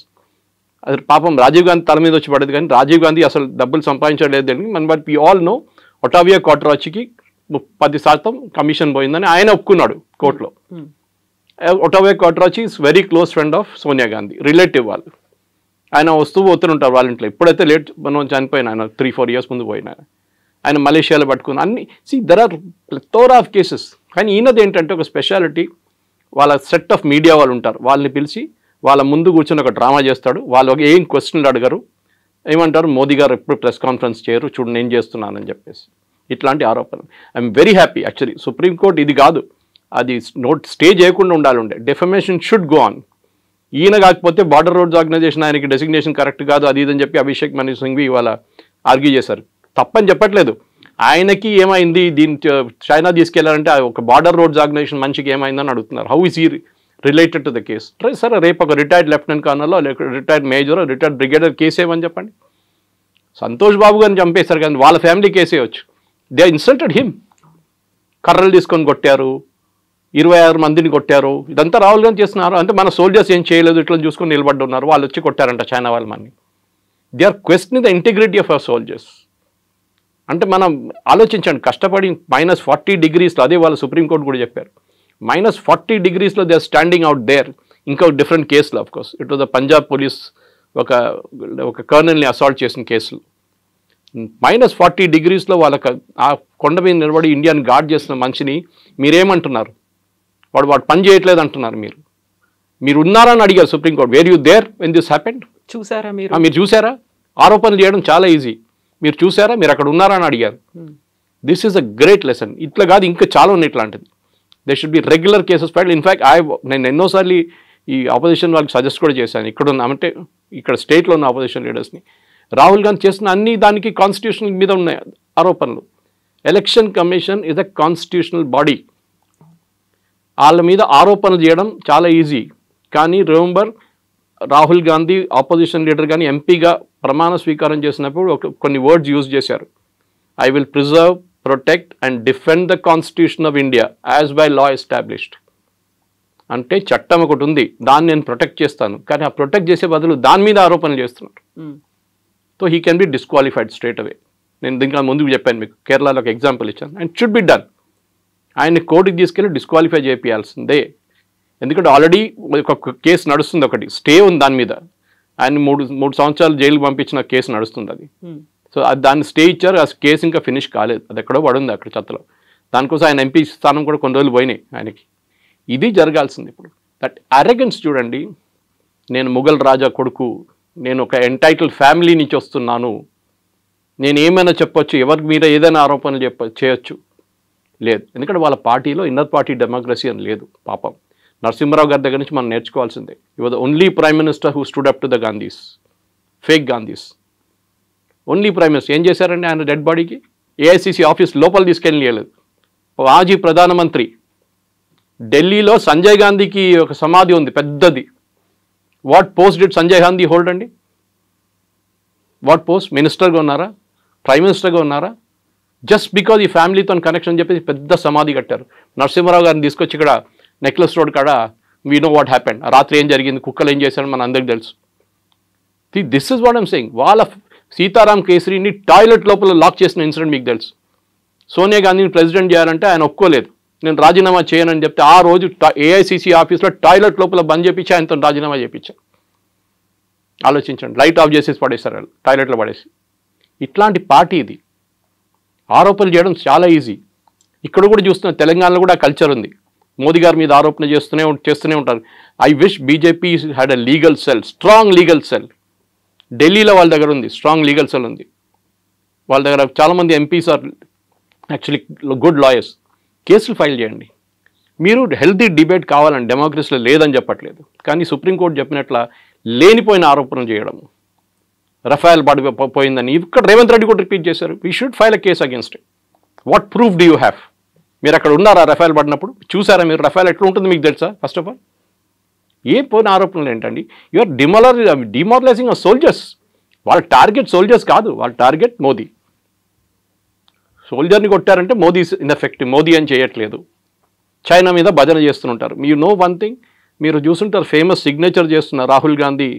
అది పాపం రాజీవ్ గాంధీ తల మీద వచ్చి పడేది, కానీ రాజీవ్ గాంధీ అసలు డబ్బులు సంపాదించలేదు. But we all know Ottavio క్వార్టరాచికి 10% కమిషన్ పోయిందని ఆయన ఒప్పుకున్నాడు కోర్టులో. Ottavio Quattrocchi is very close friend of Sonia Gandhi, relative వాళ్ళు. ఆయన వస్తూ పోతుంటారు వాళ్ళ ఇంట్లో. ఇప్పుడైతే లేట్, మనం చనిపోయిన ఆయన 3-4 years ముందు పోయిన ఆయన మలేషియాలో పట్టుకుని అన్ని. There are plethora of cases. కానీ ఈయనది ఏంటంటే ఒక స్పెషాలిటీ, వాళ్ళ సెట్ ఆఫ్ మీడియా వాళ్ళు ఉంటారు, వాళ్ళని పిలిచి వాళ్ళ ముందు కూర్చొని ఒక డ్రామా చేస్తాడు. వాళ్ళు ఏం క్వశ్చన్లు అడగరు, ఏమంటారు, మోదీ గారు ఎప్పుడు ప్రెస్ కాన్ఫరెన్స్ చేయరు, చూడు నేను చేస్తున్నానని చెప్పేసి ఇట్లాంటి ఆరోపణలు. I'm very happy actually. Supreme court ఇది కాదు, అది స్టే చేయకుండా ఉండాలి. Defamation should go on. ఈయన కాకపోతే బార్డర్ రోడ్స్ ఆర్గనైజేషన్ ఆయనకి డెసిగ్నేషన్ కరెక్ట్ కాదు అది ఇదని చెప్పి అభిషేక్ మను సింఘ్వి ఇవాళ ఆర్గ్యూ చేశారు. తప్పని చెప్పట్లేదు, ఆయనకి ఏమైంది, దీన్ని చైనా తీసుకెళ్లారంటే ఒక బార్డర్ రోడ్స్ ఆర్గనైజేషన్ మనిషికి ఏమైందని అడుగుతున్నారు. How is he related to the case? సరే, రేపు ఒక రిటైర్డ్ లెఫ్టినెంట్ కర్నల్లో, retired major, retired brigadier case ఏమని చెప్పండి. సంతోష్ బాబు గారిని చంపేశారు కానీ వాళ్ళ ఫ్యామిలీ కేసే వచ్చు. They insulted him. కర్రలు తీసుకొని కొట్టారు, 26 మందిని కొట్టారు. ఇదంతా రాహుల్ గాంధీ చేస్తున్నారు. అంటే మన సోల్జర్స్ ఏం చేయలేదు, ఇట్లా చూసుకొని నిలబడి ఉన్నారు, వాళ్ళు వచ్చి కొట్టారంట చైనా వాళ్ళ మన్ని. They are questioning the integrity of our soldiers. అంటే మనం ఆలోచించండి, కష్టపడి -40 degreesలో, అదే వాళ్ళు సుప్రీంకోర్టు కూడా చెప్పారు, -40 degreesలో they are standing out there. ఇంకా డిఫరెంట్ కేసులు of course. It was the Punjab police ఒక కర్నల్ని అసాల్ట్ చేసిన కేసులు. -40 degreesలో వాళ్ళకి ఆ కొండ మీద నిలబడి ఇండియాని గార్డ్ చేసిన మనిషిని మీరేమంటున్నారు? వాడు పని చేయట్లేదు అంటున్నారు. మీరు ఉన్నారని అడిగారు supreme court. Were you there when this happened? చూసారా మీరు చూసారా? ఆరోపణలు చేయడం చాలా ఈజీ. మీరు చూసారా? మీరు అక్కడ ఉన్నారా అని అడిగారు. This is a great lesson. ఇట్లా కాదు, ఇంకా చాలా ఉన్నాయి ఇట్లాంటిది. They should be regular cases filed. In fact నేను ఎన్నోసార్లు ఈ ఆపోజిషన్ వాళ్ళకి సజెస్ట్ కూడా చేశాను, ఇక్కడ స్టేట్లో ఉన్న ఆపోజిషన్ లీడర్స్ని. రాహుల్ గాంధీ చేసిన అన్ని దానికి కాన్స్టిట్యూషనల్ మీద ఉన్నాయి ఆరోపణలు. Election commission is a constitutional body. వాళ్ళ మీద ఆరోపణలు చేయడం చాలా ఈజీ. కానీ remember, Rahul Gandhi opposition leader కానీ ఎంపీగా ప్రమాణ స్వీకారం చేసినప్పుడు కొన్ని వర్డ్స్ యూజ్ చేశారు. I will preserve, protect and defend the constitution of India as by law established. అంటే చట్టం ఒకటి ఉంది, దాన్ని నేను ప్రొటెక్ట్ చేస్తాను, కానీ ఆ ప్రొటెక్ట్ చేసే బదులు దాని మీద ఆరోపణలు చేస్తున్నారు. So he can be disqualified straight away. నేను దీనికి ముందుకు చెప్పాను మీకు, కేరళలో ఒక ఎగ్జాంపుల్ ఇచ్చాను. And should be done. ఆయన్ని కోర్టుకి తీసుకెళ్ళి డిస్క్వాలిఫై చేయాల్సిందే. ఎందుకంటే ఆల్రెడీ ఒక కేసు నడుస్తుంది, ఒకటి స్టే ఉంది దాని మీద. ఆయన 3 సంవత్సరాలు జైలుకి పంపించిన కేసు నడుస్తుంది అది. సో దాన్ని స్టే ఇచ్చారు, ఆ కేసు ఇంకా ఫినిష్ కాలేదు, అది ఎక్కడో పడుంది అక్కడ చెత్తలో. దానికోసం ఆయన ఎంపీ స్థానం కూడా కొన్ని రోజులు పోయినాయి ఆయనకి. ఇది జరగాల్సింది ఇప్పుడు. దట్ అరెగెన్స్ చూడండి. నేను ముఘల్ రాజా కొడుకు, నేను ఒక ఎంటైటిల్ ఫ్యామిలీ నుంచి వస్తున్నాను, నేను ఏమైనా చెప్పొచ్చు, ఎవరికి మీద ఏదైనా ఆరోపణలు చేయొచ్చు. లేదు, ఎందుకంటే వాళ్ళ పార్టీలో ఇన్నర్ పార్టీ డెమోక్రసీ అని లేదు. పాపం నరసింహరావు గారి దగ్గర నుంచి మనం నేర్చుకోవాల్సిందే. ఈ was the only prime minister who stood up to the Gandhi's, fake Gandhi's. Only prime minister. ఏం చేశారండి ఆయన డెడ్ బాడీకి? ఏఐసిసి ఆఫీస్ లోపల తీసుకెళ్ళలేదు. మాజీ ప్రధానమంత్రి. ఢిల్లీలో సంజయ్ గాంధీకి ఒక సమాధి ఉంది పెద్దది. What post did Sanjay Gandhi hold అండి? What post? మినిస్టర్గా ఉన్నారా? ప్రైమ్ మినిస్టర్గా ఉన్నారా? జస్ట్ బికాజ్ ఈ ఫ్యామిలీతో కనెక్షన్ చెప్పేసి పెద్ద సమాధి కట్టారు. నరసింహారావు గారిని తీసుకొచ్చి ఇక్కడ నెక్లెస్ రోడ్ కాడ వీ నో వాట్ హ్యాపెండ్, రాత్రి ఏం జరిగింది, కుక్కలు ఏం చేశారని మన అందరికి తెలుసు. This is what I'm saying. వాళ్ళ సీతారాం కేసరిని టాయిలెట్ లోపల లాక్ చేసిన ఇన్సిడెంట్ మీకు తెలుసు. సోనియా గాంధీని ప్రెసిడెంట్ చేయాలంటే ఆయన ఒప్పుకోలేదు. నేను రాజీనామా చేయనని చెప్తే ఆ రోజు ఏఐసిసి ఆఫీస్లో టాయిలెట్ లోపల బంద్ చేయించి ఆయనతో రాజీనామా చేయించారు. ఆలోచించండి. లైట్ ఆఫ్ చేసేసి పడేస్తారు వాళ్ళు, టాయిలెట్లో పడేసి. ఇట్లాంటి పార్టీ ఇది. ఆరోపణలు చేయడం చాలా ఈజీ. ఇక్కడ కూడా చూస్తున్న తెలంగాణలో కూడా కల్చర్ ఉంది. మోదీ గారి మీద ఆరోపణ చేస్తూనే ఉంటారు. I wish BJP had a legal cell, strong legal cell. ఢిల్లీలో వాళ్ళ దగ్గర ఉంది, స్ట్రాంగ్ లీగల్ సెల్ ఉంది వాళ్ళ దగ్గర. చాలామంది MPs are actually good lawyers. కేసులు ఫైల్ చేయండి. మీరు హెల్తీ డిబేట్ కావాలని డెమోక్రసీలో లేదని చెప్పట్లేదు, కానీ సుప్రీంకోర్టు చెప్పినట్ల లేనిపోయిన ఆరోపణలు చేయడం, రఫాయల్ పడిపోయిందని ఇక్కడ రేవంత్ రెడ్డి కూడా రిపీట్ చేశారు. We should file a case against it. What proof do you have? మీరు అక్కడ ఉన్నారా రఫాయల్ పడినప్పుడు? చూసారా మీరు రఫాయల్ ఎట్లా ఉంటుంది మీకు తెలుసా? ఫస్ట్ ఆఫ్ ఆల్ ఏ పోయిన ఆరోపణలు ఏంటండి? యూఆర్ డిమారలైజింగ్ ఆ సోల్జర్స్. వాళ్ళ టార్గెట్ సోల్జర్స్ కాదు, వాళ్ళ టార్గెట్ మోదీ. సోల్జర్ని కొట్టారంటే మోదీ ఇన్ఎఫెక్టివ్, మోదీ అని చేయట్లేదు. చైనా మీద భజన చేస్తుంటారు. మీరు నో వన్ థింగ్, మీరు చూస్తుంటారు ఫేమస్ సిగ్నేచర్ చేస్తున్న రాహుల్ గాంధీ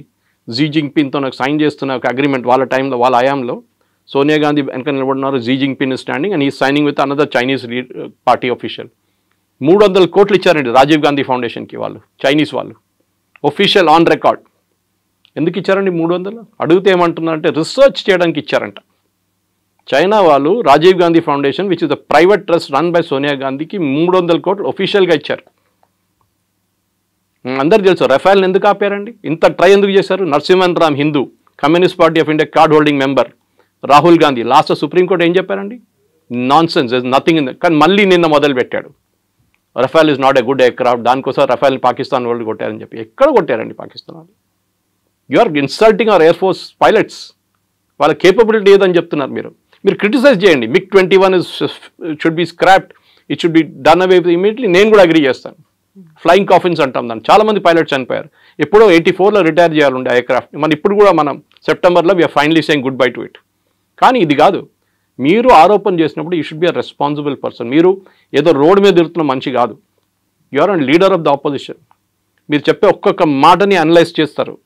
జీ జింగ్పిన్తో నాకు సైన్ చేస్తున్న ఒక అగ్రిమెంట్ వాళ్ళ టైంలో, వాళ్ళ హయాంలో. సోనియా గాంధీ వెనక నిలబడినారు, జీ జింగ్పిన్ స్టాండింగ్ అండ్ ఈ signing with another Chinese party official. 300 కోట్లు ఇచ్చారండి రాజీవ్ గాంధీ ఫౌండేషన్కి వాళ్ళు, చైనీస్ వాళ్ళు, ఒఫీషియల్ ఆన్ రికార్డ్. ఎందుకు ఇచ్చారండి 300? అడిగితే ఏమంటున్నారంటే రీసెర్చ్ చేయడానికి ఇచ్చారంట. చైనా వాళ్ళు Rajiv Gandhi foundation which is the private trust run by Sonia గాంధీకి 300 కోట్లు ఒఫీషియల్గా ఇచ్చారు. అందరు తెలుసు రఫాయల్ని ఎందుకు ఆపారండి, ఇంత ట్రై ఎందుకు చేశారు? Narasimhan Ram Hindu, communist party of India card holding member Rahul Gandhi. Last supreme court ఏం చెప్పారండి? Non sense, nothing in. కానీ మళ్ళీ నిన్న మొదలు పెట్టాడు, రఫాల్ is not a good aircraft, దానికోసం రఫాల్ పాకిస్తాన్ వాళ్ళు కొట్టారని చెప్పి. ఎక్కడ కొట్టారండి పాకిస్తాన్ వాళ్ళు? You are insulting our air force pilots. వాళ్ళ కేపబిలిటీ ఏదని చెప్తున్నారు మీరు. మీరు క్రిటిసైజ్ చేయండి. MiG-21 should be scrapped, it should be done away immediately. నేను కూడా అగ్రీ చేస్తాను. ఫ్లయింగ్ కాఫిన్స్ అంటాం దాన్ని. చాలామంది పైలట్స్ చనిపోయారు. ఎప్పుడో 84లో రిటైర్ చేయాలండి ఎయిర్క్రాఫ్ట్. మన ఇప్పుడు కూడా మనం సెప్టెంబర్లో we're finally saying goodbye to it. కానీ ఇది కాదు. మీరు ఆరోపణ చేసినప్పుడు you should be a responsible person. మీరు ఏదో రోడ్డు మీద తిరుగుతున్న మనిషి కాదు. You are and leader of the opposition. మీరు చెప్పే ఒక్కొక్క మాటని అనలైజ్ చేస్తారు.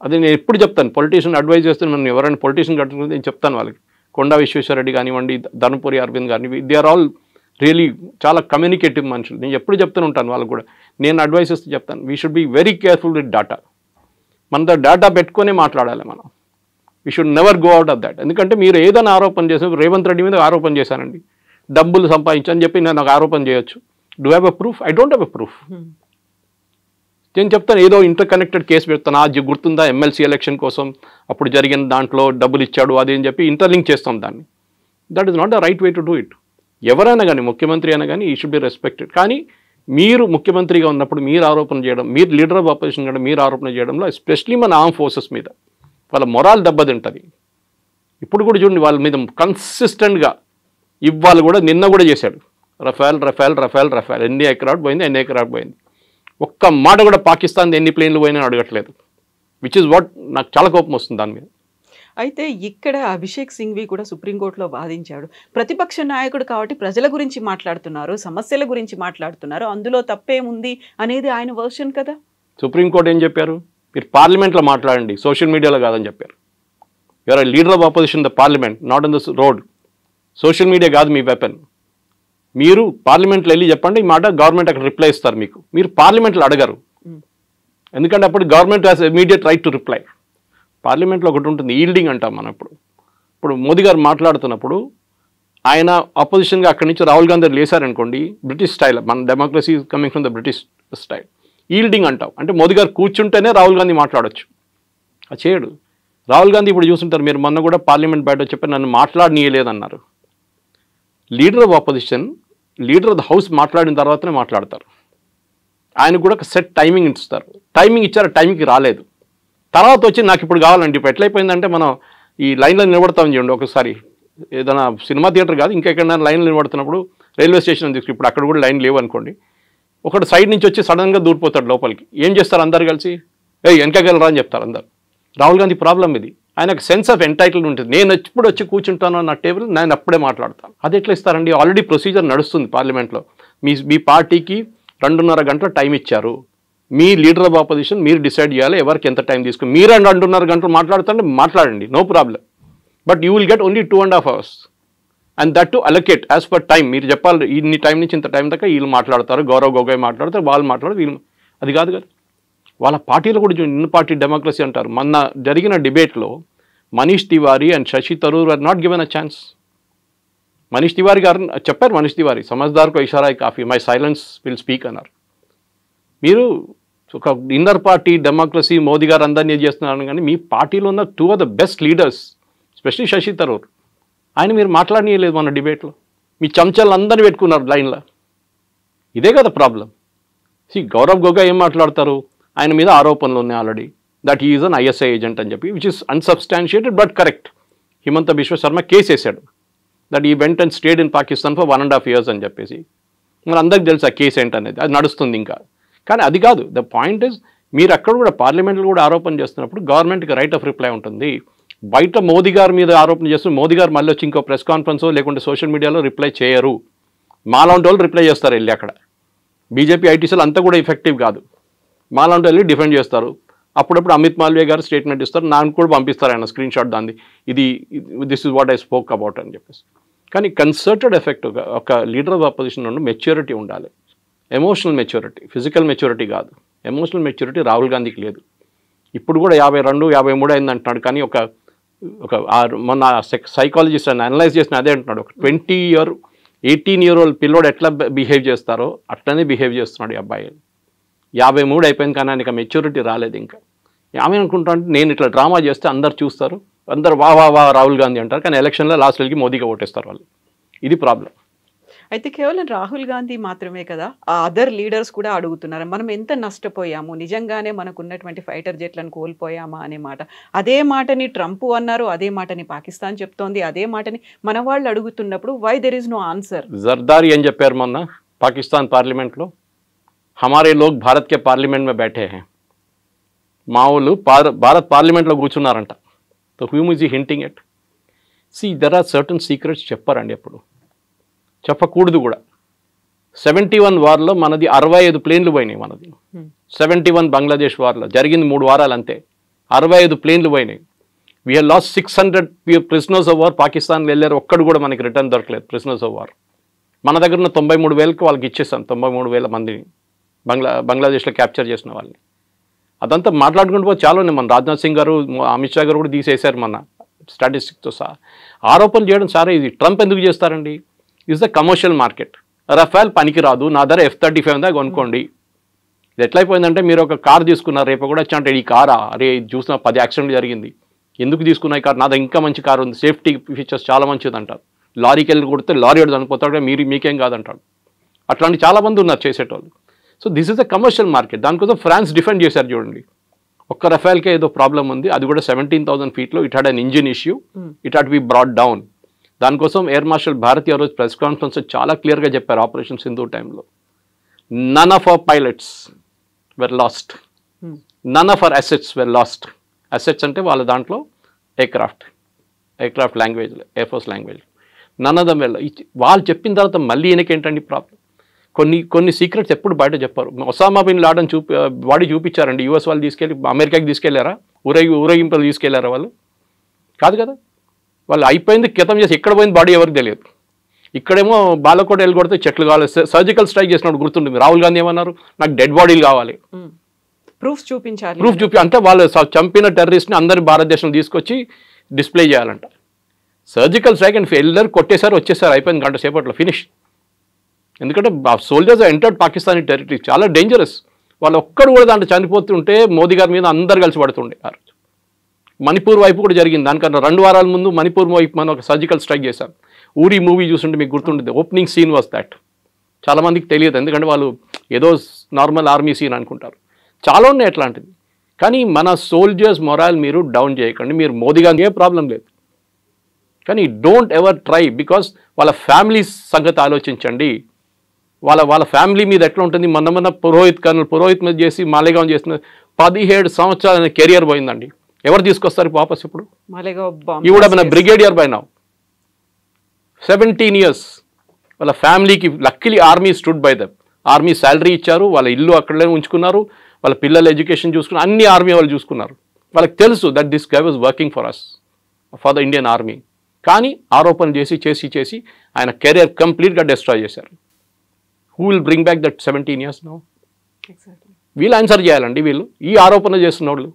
అది నేను ఎప్పుడు చెప్తాను, పొలిటీషియన్ అడ్వైజ్ చేస్తే నన్ను ఎవరైనా పొలిటీషియన్ కట్టుకుంటే నేను చెప్తాను వాళ్ళకి. కొండా విశ్వేశ్వరరెడ్డి కానివ్వండి, ధర్మపురి అరవింద్ కానివ్వండి, దే ఆర్ ఆల్ రియలీ చాలా కమ్యూనికేటివ్ మనుషులు. నేను ఎప్పుడు చెప్తూనే ఉంటాను వాళ్ళకు కూడా. నేను అడ్వైస్ ఇస్తే చెప్తాను, we should be very careful with data. మనతో డేటా పెట్టుకునే మాట్లాడాలి మనం. We should never go out of that. ఎందుకంటే మీరు ఏదైనా ఆరోపణ చేసిన, రేవంత్ రెడ్డి మీద ఆరోపణ చేశానండి, డబ్బులు సంపాదించని చెప్పి నేను నాకు ఆరోపణ చేయొచ్చు. Do have a proof? I don't have a proof. నేను చెప్తాను ఏదో ఇంటర్ కనెక్టెడ్ కేసు పెడతాను. అది గుర్తుందా, ఎమ్మెల్సీ ఎలక్షన్ కోసం అప్పుడు జరిగిన దాంట్లో డబ్బులు ఇచ్చాడు అది అని చెప్పి ఇంటర్లింక్ చేస్తాం దాన్ని. That is not the right way to do it. ఎవరైనా కానీ, ముఖ్యమంత్రి అయినా కానీ ఈ షుడ్ బి రెస్పెక్టెడ్. కానీ మీరు ముఖ్యమంత్రిగా ఉన్నప్పుడు మీరు ఆరోపణ చేయడం, మీరు లీడర్ ఆఫ్ ఆపోజిషన్ కూడా మీరు ఆరోపణ చేయడంలో, ఎస్పెషలీ మన ఆర్మ్ ఫోర్సెస్ మీద వాళ్ళ మొరాల్ దెబ్బతింటుంది. ఇప్పుడు కూడా చూడండి వాళ్ళ మీద కన్సిస్టెంట్గా ఇవాళ కూడా, నిన్న కూడా చేశాడు రఫాల్ రఫాల్ రఫాల్ రఫాల్. ఎన్ని ఎయిర్క్రాఫ్ట్ పోయింది, ఎన్ని ఎయిర్క్రాఫ్ట్ పోయింది. ఒక్క మాట కూడా పాకిస్తాన్ ఎన్ని ప్లేన్లు పోయినా అడగట్లేదు. విచ్ ఇస్ వాట్ నాకు చాలా కోపం వస్తుంది దాని మీద. అయితే ఇక్కడ అభిషేక్ సింఘ్వి కూడా సుప్రీంకోర్టులో వాదించాడు. ప్రతిపక్ష నాయకుడు కాబట్టి ప్రజల గురించి మాట్లాడుతున్నారు, సమస్యల గురించి మాట్లాడుతున్నారు, అందులో తప్పేముంది అనేది ఆయన వర్షన్ కదా. సుప్రీంకోర్టు ఏం చెప్పారు? మీరు పార్లమెంట్లో మాట్లాడండి, సోషల్ మీడియాలో కాదని చెప్పారు. You're a leader of opposition the parliament, not in the road. Social media కాదు మీ వెపన్. మీరు పార్లమెంట్లో వెళ్ళి చెప్పండి ఈ మాట, గవర్నమెంట్ అక్కడ రిప్లై ఇస్తారు మీకు. మీరు పార్లమెంట్లో అడగరు, ఎందుకంటే అప్పుడు government has immediate right to reply. పార్లమెంట్లో ఒకటి ఉంటుంది, ఈల్డింగ్ అంటాం మనం. ఇప్పుడు మోదీ గారు మాట్లాడుతున్నప్పుడు ఆయన అపోజిషన్గా అక్కడి నుంచి రాహుల్ గాంధీ లేసారనుకోండి, బ్రిటిష్ స్టైల్, మన democracy coming from the British style, yielding అంటాం. అంటే మోదీ గారు కూర్చుంటేనే రాహుల్ గాంధీ మాట్లాడచ్చు. అది చేయడు. రాహుల్ గాంధీ ఇప్పుడు చూస్తుంటారు, మీరు మొన్న కూడా పార్లమెంట్ బయట చెప్పి నన్ను మాట్లాడనీయలేదన్నారు. Leader of opposition, leader of the house మాట్లాడిన తర్వాతనే మాట్లాడతారు. ఆయనకు కూడా ఒక సెట్ టైమింగ్ ఇస్తారు. టైమింగ్ ఇచ్చారు, టైంకి రాలేదు. తర్వాత వచ్చి నాకు ఇప్పుడు కావాలండి. ఇప్పుడు ఎట్లయిపోయిందంటే మనం ఈ లైన్లో నిలబడతామని చూడండి, ఒకసారి ఏదైనా సినిమా థియేటర్ కాదు ఇంకెక్కడైనా లైన్లో నిలబడుతున్నప్పుడు రైల్వే స్టేషన్ తీసుకు ఇప్పుడు అక్కడ కూడా లైన్ లేవు అనుకోండి, ఒకటి సైడ్ నుంచి వచ్చి సడన్గా దూరిపోతాడు లోపలికి. ఏం చేస్తారు అందరు కలిసి, వెనకగలరా అని చెప్తారు అందరు. రాహుల్ గాంధీ ప్రాబ్లం ఇది. ఆయనకు సెన్స్ ఆఫ్ ఎంటైటిల్మెంట్ ఉంటుంది. నేను ఎప్పుడు వచ్చి కూర్చుంటానో నా టేబుల్, నేను అప్పుడే మాట్లాడతాను. అది ఎట్లా ఇస్తారండి? ఆల్రెడీ ప్రొసీజర్ నడుస్తుంది పార్లమెంట్లో. మీ పార్టీకి 2.5 గంటల టైం ఇచ్చారు. మీ లీడర్ ఆఫ్ ఆపోజిషన్ మీరు డిసైడ్ చేయాలి ఎవరికి ఎంత టైం తీసుకుని. మీరు 2.5 గంటలు మాట్లాడుతుంటే మాట్లాడండి, no problem. But you will get only 2.5 hours. And that too allocate as per time. మీరు చెప్పాలి ఇన్ని టైం నుంచి ఇంత టైం దాకా వీళ్ళు మాట్లాడతారు, గౌరవ్ గొగోయ్ మాట్లాడతారు, వాళ్ళు మాట్లాడతారు, వీళ్ళు. అది కాదు కదా, వాళ్ళ పార్టీలో కూడా ఇన్ పార్టీ డెమోక్రసీ అంటారు. మొన్న జరిగిన డిబేట్లో Manish Tiwari and Shashi Tharoor are not given a chance. Manish Tiwari గారు చెప్పారు, మనీష్ తివారీ సమజ్దార్కో ఇషారా కాఫీ, మై సైలెన్స్ విల్ స్పీక్ అన్నారు. మీరు ఒక ఇన్నర్ పార్టీ డెమోక్రసీ మోదీ గారు అందరినీ చేస్తున్నారు, కానీ మీ పార్టీలో ఉన్న 2 of the best leaders, specially Shashi Tharoor, ఆయన మీరు మాట్లాడనీయలేదు మన డిబేట్లో. మీ చెంచాలు అందరినీ పెట్టుకున్నారు లైన్లో. ఇదే కదా ప్రాబ్లం. గౌరవ్ గొగోయ్ ఏం మాట్లాడతారు, ఆయన మీద ఆరోపణలు ఉన్నాయి already, that he is an ISI agent అని చెప్పి, which is unsubstantiated but correct. Himanta Biswa Sarma case వేశాడు, that he went and stayed in Pakistan for 1.5 years అని చెప్పేసి. మరి అందరికి తెలుసు ఆ కేసు ఏంటనేది, అది నడుస్తుంది ఇంకా. కానీ అది కాదు ద పాయింట్ ఇస్, మీరు అక్కడ కూడా పార్లమెంట్లో కూడా ఆరోపణ చేస్తున్నప్పుడు గవర్నమెంట్కి రైట్ ఆఫ్ రిప్లై ఉంటుంది. బయట మోదీ గారి మీద ఆరోపణ చేస్తున్న మోదీ గారు మళ్ళీ వచ్చి ఇంకో ప్రెస్ కాన్ఫరెన్సో లేకుంటే సోషల్ మీడియాలో రిప్లై చేయరు. మాలాంటి వాళ్ళు రిప్లై చేస్తారు వెళ్ళి. అక్కడ బీజేపీ ఐటీసీలు అంతా కూడా ఎఫెక్టివ్ కాదు. మాలాంటి వెళ్ళి డిఫెండ్ చేస్తారు. అప్పుడప్పుడు అమిత్ మాల్వియా గారు స్టేట్మెంట్ ఇస్తారు, నాకు కూడా పంపిస్తారు ఆయన స్క్రీన్ షాట్ దాన్ని, this is what I spoke about అని చెప్పేసి. కానీ కన్సర్టెడ్ ఎఫెక్ట్, ఒక లీడర్ ఆఫ్ అపోజిషన్ నుండి మెచ్యూరిటీ ఉండాలి. ఎమోషనల్ మెచ్యూరిటీ, ఫిజికల్ మెచ్యూరిటీ కాదు. ఎమోషనల్ మెచ్యూరిటీ రాహుల్ గాంధీకి లేదు. ఇప్పుడు కూడా 52, 53 అయింది అంటున్నాడు. కానీ మొన్న సైకాలజిస్ట్ అని అనలైజ్ చేసిన అదే అంటున్నాడు, ఒక 18-year-old పిల్లోడు ఎట్లా బిహేవ్ చేస్తారో అట్లనే బిహేవ్ చేస్తున్నాడు ఈ అబ్బాయి. 53 అయిపోయింది కానీ ఆయనకి మెచ్యూరిటీ రాలేదు ఇంకా. ఆమె అనుకుంటా అంటే నేను ఇట్లా డ్రామా చేస్తే అందరు చూస్తారు, అందరు వా రాహుల్ గాంధీ అంటారు, కానీ ఎలక్షన్లో లాస్ట్ వెళ్ళి మోదీగా ఓటేస్తారు వాళ్ళు. ఇది ప్రాబ్లం. అయితే కేవలం రాహుల్ గాంధీ మాత్రమే కదా, ఆ అదర్ లీడర్స్ కూడా అడుగుతున్నారు, మనం ఎంత నష్టపోయాము, నిజంగానే మనకు ఉన్నటువంటి ఫైటర్ జెట్లను కోల్పోయామా అనే మాట. అదే మాటని ట్రంప్ అన్నారు, అదే మాటని పాకిస్తాన్ చెప్తోంది, అదే మాటని మన వాళ్ళు అడుగుతున్నప్పుడు why there is no answer. Zardari ఏం చెప్పారు మొన్న పాకిస్తాన్ పార్లమెంట్లో, హమారే లోగ్ భారత్ కే పార్లమెంట్ మే బైఠే హై. మా వాళ్ళు భారత్ పార్లమెంట్లో కూర్చున్నారంట. సో హ్యూమ్ is hinting at. There are certain secrets చెప్పారండి, ఎప్పుడు చెప్పకూడదు కూడా. 71 వార్లో మనది 65 ప్లేన్లు పోయినాయి. మనది 71 బంగ్లాదేశ్ వార్లో జరిగింది 3 వారాలు అంతే, 65 ప్లేన్లు పోయినాయి. We have lost 600 prisoners of war. పాకిస్తాన్లో వెళ్ళారు, ఒక్కడు కూడా మనకి రిటర్న్ దొరకలేదు ప్రిజనర్స్ ఆఫ్ వార్. మన దగ్గర ఉన్న 93,000కి వాళ్ళకి ఇచ్చేసాం, 93,000 మందిని బంగ్లాదేశ్లో క్యాప్చర్ చేసిన వాళ్ళని. అదంతా మాట్లాడుకుంటూ పోతే చాలా ఉన్నాయి. మన రాజ్నాథ్ సింగ్ గారు, అమిత్ షా గారు కూడా తీసేశారు మన స్టాటిస్టిక్స్తో సహా. ఆరోపణలు చేయడం సరే, ఇది ట్రంప్ ఎందుకు చేస్తారండి? Is the commercial market. Rafale పనికి రాదు, నా ధర F-35 దాకా కొనుక్కోండి. ఇది ఎట్లయిపోయిందంటే, మీరు ఒక కార్ తీసుకున్నారు, రేపు కూడా వచ్చి అంటే ఈ కారా, అరే చూసిన 10 యాక్సిడెంట్ జరిగింది, ఎందుకు తీసుకున్నా ఈ కార్, నా దగ్గర ఇంకా మంచి కారు ఉంది, సేఫ్టీ ఫీచర్స్ చాలా మంచిది అంటారు. లారీకి వెళ్ళి కొడితే లారీ వాడు చనిపోతాడు, మీకేం కాదంటాడు. అట్లాంటి చాలామంది ఉన్నారు చేసేటోళ్ళు. So this is the commercial market. దానికోసం ఫ్రాన్స్ డిఫెండ్ చేశారు చూడండి. ఒక్క రఫేల్కే ఏదో ప్రాబ్లం ఉంది, అది కూడా 17,000 feetలో. It had an engine issue, it had be brought down. దానికోసం ఎయిర్ మార్షల్ భారతి ఆ రోజు ప్రెస్ కాన్ఫరెన్స్ చాలా క్లియర్గా చెప్పారు, ఆపరేషన్ సింధు టైంలో. None of our pilots were lost, none of our assets were lost. Assets అంటే వాళ్ళ దాంట్లో ఎయిర్క్రాఫ్ట్ లాంగ్వేజ్లో, air force language, none of them well. వాళ్ళు చెప్పిన తర్వాత మళ్ళీ ఈయనకేంటండి ప్రాబ్లం? కొన్ని సీక్రెట్స్ ఎప్పుడు బయట చెప్పారు. ఒసామా బిన్ లాడన్ బాడీ చూపించారండి, యూఎస్ వాళ్ళు తీసుకెళ్ళి అమెరికాకి తీసుకెళ్లారా? ఊరేగింపులు తీసుకెళ్లారా వాళ్ళు? కాదు కదా. వాళ్ళు అయిపోయింది, క్రితం చేసి ఎక్కడ పోయింది బాడీ ఎవరికి తెలియదు. ఇక్కడేమో బాలకోట వెళ్ళి చెట్లు కావాలి, సర్జికల్ స్ట్రైక్ చేసినప్పుడు గుర్తుంటుంది. రాహుల్ గాంధీ ఏమన్నారు, నాకు డెడ్ బాడీలు కావాలి, ప్రూఫ్ చూపించాలి. అంటే వాళ్ళు చంపిన టెర్రరిస్ట్ని అందరి భారతదేశం తీసుకొచ్చి డిస్ప్లే చేయాలంట. సర్జికల్ స్ట్రైక్ అండ్ ఎల్లరు కొట్టేశారు, వచ్చేసారు, అయిపోయింది, గంట సేపట్లో ఫినిష్. ఎందుకంటే సోల్జర్స్ ఎంటర్డ్ పాకిస్తానీ టెరిటరీ, చాలా డేంజరస్. వాళ్ళు ఒక్కడు కూడా దాంట్లో చనిపోతుంటే మోదీ గారి మీద అందరు కలిసి పడుతుండే. ఆ రోజు మణిపూర్ వైపు కూడా జరిగింది. దానికన్నా 2 వారాల ముందు మణిపూర్ వైపు మనం ఒక సర్జికల్ స్ట్రైక్ చేశాం. ఊరి మూవీ చూస్తుంటే మీకు గుర్తుంటుంది, ఓపెనింగ్ సీన్ వాస్ దాట్. చాలామందికి తెలియదు, ఎందుకంటే వాళ్ళు ఏదో నార్మల్ ఆర్మీ సీన్ అనుకుంటారు. చాలా ఉన్నాయి అట్లాంటిది. కానీ మన సోల్జర్స్ మొరాల్ మీరు డౌన్ చేయకండి. మీరు మోదీ గారికి ఏ ప్రాబ్లం లేదు, కానీ డోంట్ ఎవర్ ట్రై, బికాస్ వాళ్ళ ఫ్యామిలీ సంగతి ఆలోచించండి. వాళ్ళ ఫ్యామిలీ మీద ఎట్లా ఉంటుంది. మొన్న పురోహిత్ మీద చేసి మాలేగాం చేసిన 17 సంవత్సరాల కెరియర్ పోయిందండి. ఎవరు తీసుకొస్తారు వాపస్ ఇప్పుడు? ఈ కూడా మన బ్రిగేడియర్ బై నౌ 17 years. వాళ్ళ ఫ్యామిలీకి luckily army stood by them. Army salary ఇచ్చారు, వాళ్ళ ఇల్లు అక్కడే ఉంచుకున్నారు, వాళ్ళ పిల్లల ఎడ్యుకేషన్ చూసుకున్నారు, అన్ని ఆర్మీ వాళ్ళు చూసుకున్నారు. వాళ్ళకి తెలుసు that this guy was working for us, for the Indian army. కానీ ఆరోపణలు చేసి ఆయన కెరియర్ కంప్లీట్గా డిస్ట్రాయ్ చేశారు. Who will bring back that 17 years now? వీళ్ళు ఆన్సర్ చేయాలండి. వీళ్ళు ఈ ఆరోపణ చేస్తున్న వాళ్ళు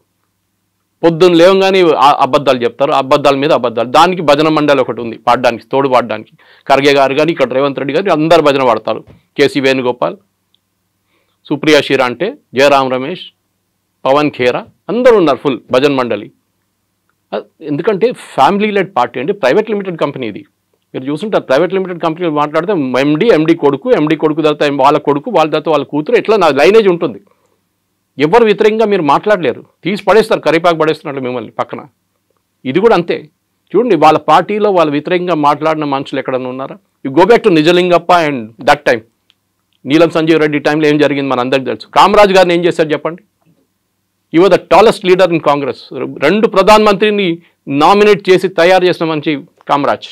పొద్దున్న లేవగానే అబద్ధాలు చెప్తారు, అబద్ధాల మీద అబద్ధాలు. దానికి భజన మండలి ఒకటి ఉంది పాడడానికి, తోడు పాడడానికి. ఖర్గే గారు కానీ ఇక్కడ రేవంత్ రెడ్డి గారు అందరు భజన పాడతారు. కేసీ వేణుగోపాల్, సుప్రియా శ్రీరాంటే, జయరామ్ రమేష్, పవన్ ఖేరా అందరూ ఉన్నారు ఫుల్ భజన్ మండలి. ఎందుకంటే ఫ్యామిలీ లెడ్ పార్టీ అండి, ప్రైవేట్ లిమిటెడ్ కంపెనీ ఇది. మీరు చూస్తుంటారు ప్రైవేట్ లిమిటెడ్ కంపెనీలు మాట్లాడితే ఎండి కొడుకు తర్వాత వాళ్ళ కొడుకు, వాళ్ళ తర్వాత వాళ్ళ కూతురు, ఇట్లా నా లైనేజ్ ఉంటుంది. ఎవరు వ్యతిరేకంగా మీరు మాట్లాడలేరు, తీసి పడేస్తారు, కరిపాకు పడేస్తున్నట్లు మిమ్మల్ని పక్కన. ఇది కూడా అంతే. చూడండి వాళ్ళ పార్టీలో వాళ్ళ వ్యతిరేకంగా మాట్లాడిన మనుషులు ఎక్కడన్నా ఉన్నారా? You go back to Nijalingappa and that time, నీలం సంజీవ్ రెడ్డి టైంలో ఏం జరిగింది మన అందరికీ తెలుసు. కామరాజ్ గారిని ఏం చేశారు చెప్పండి? You are the tallest leader in Congress. 2 ప్రధానమంత్రిని నామినేట్ చేసి తయారు చేసిన మంచి కామరాజ్,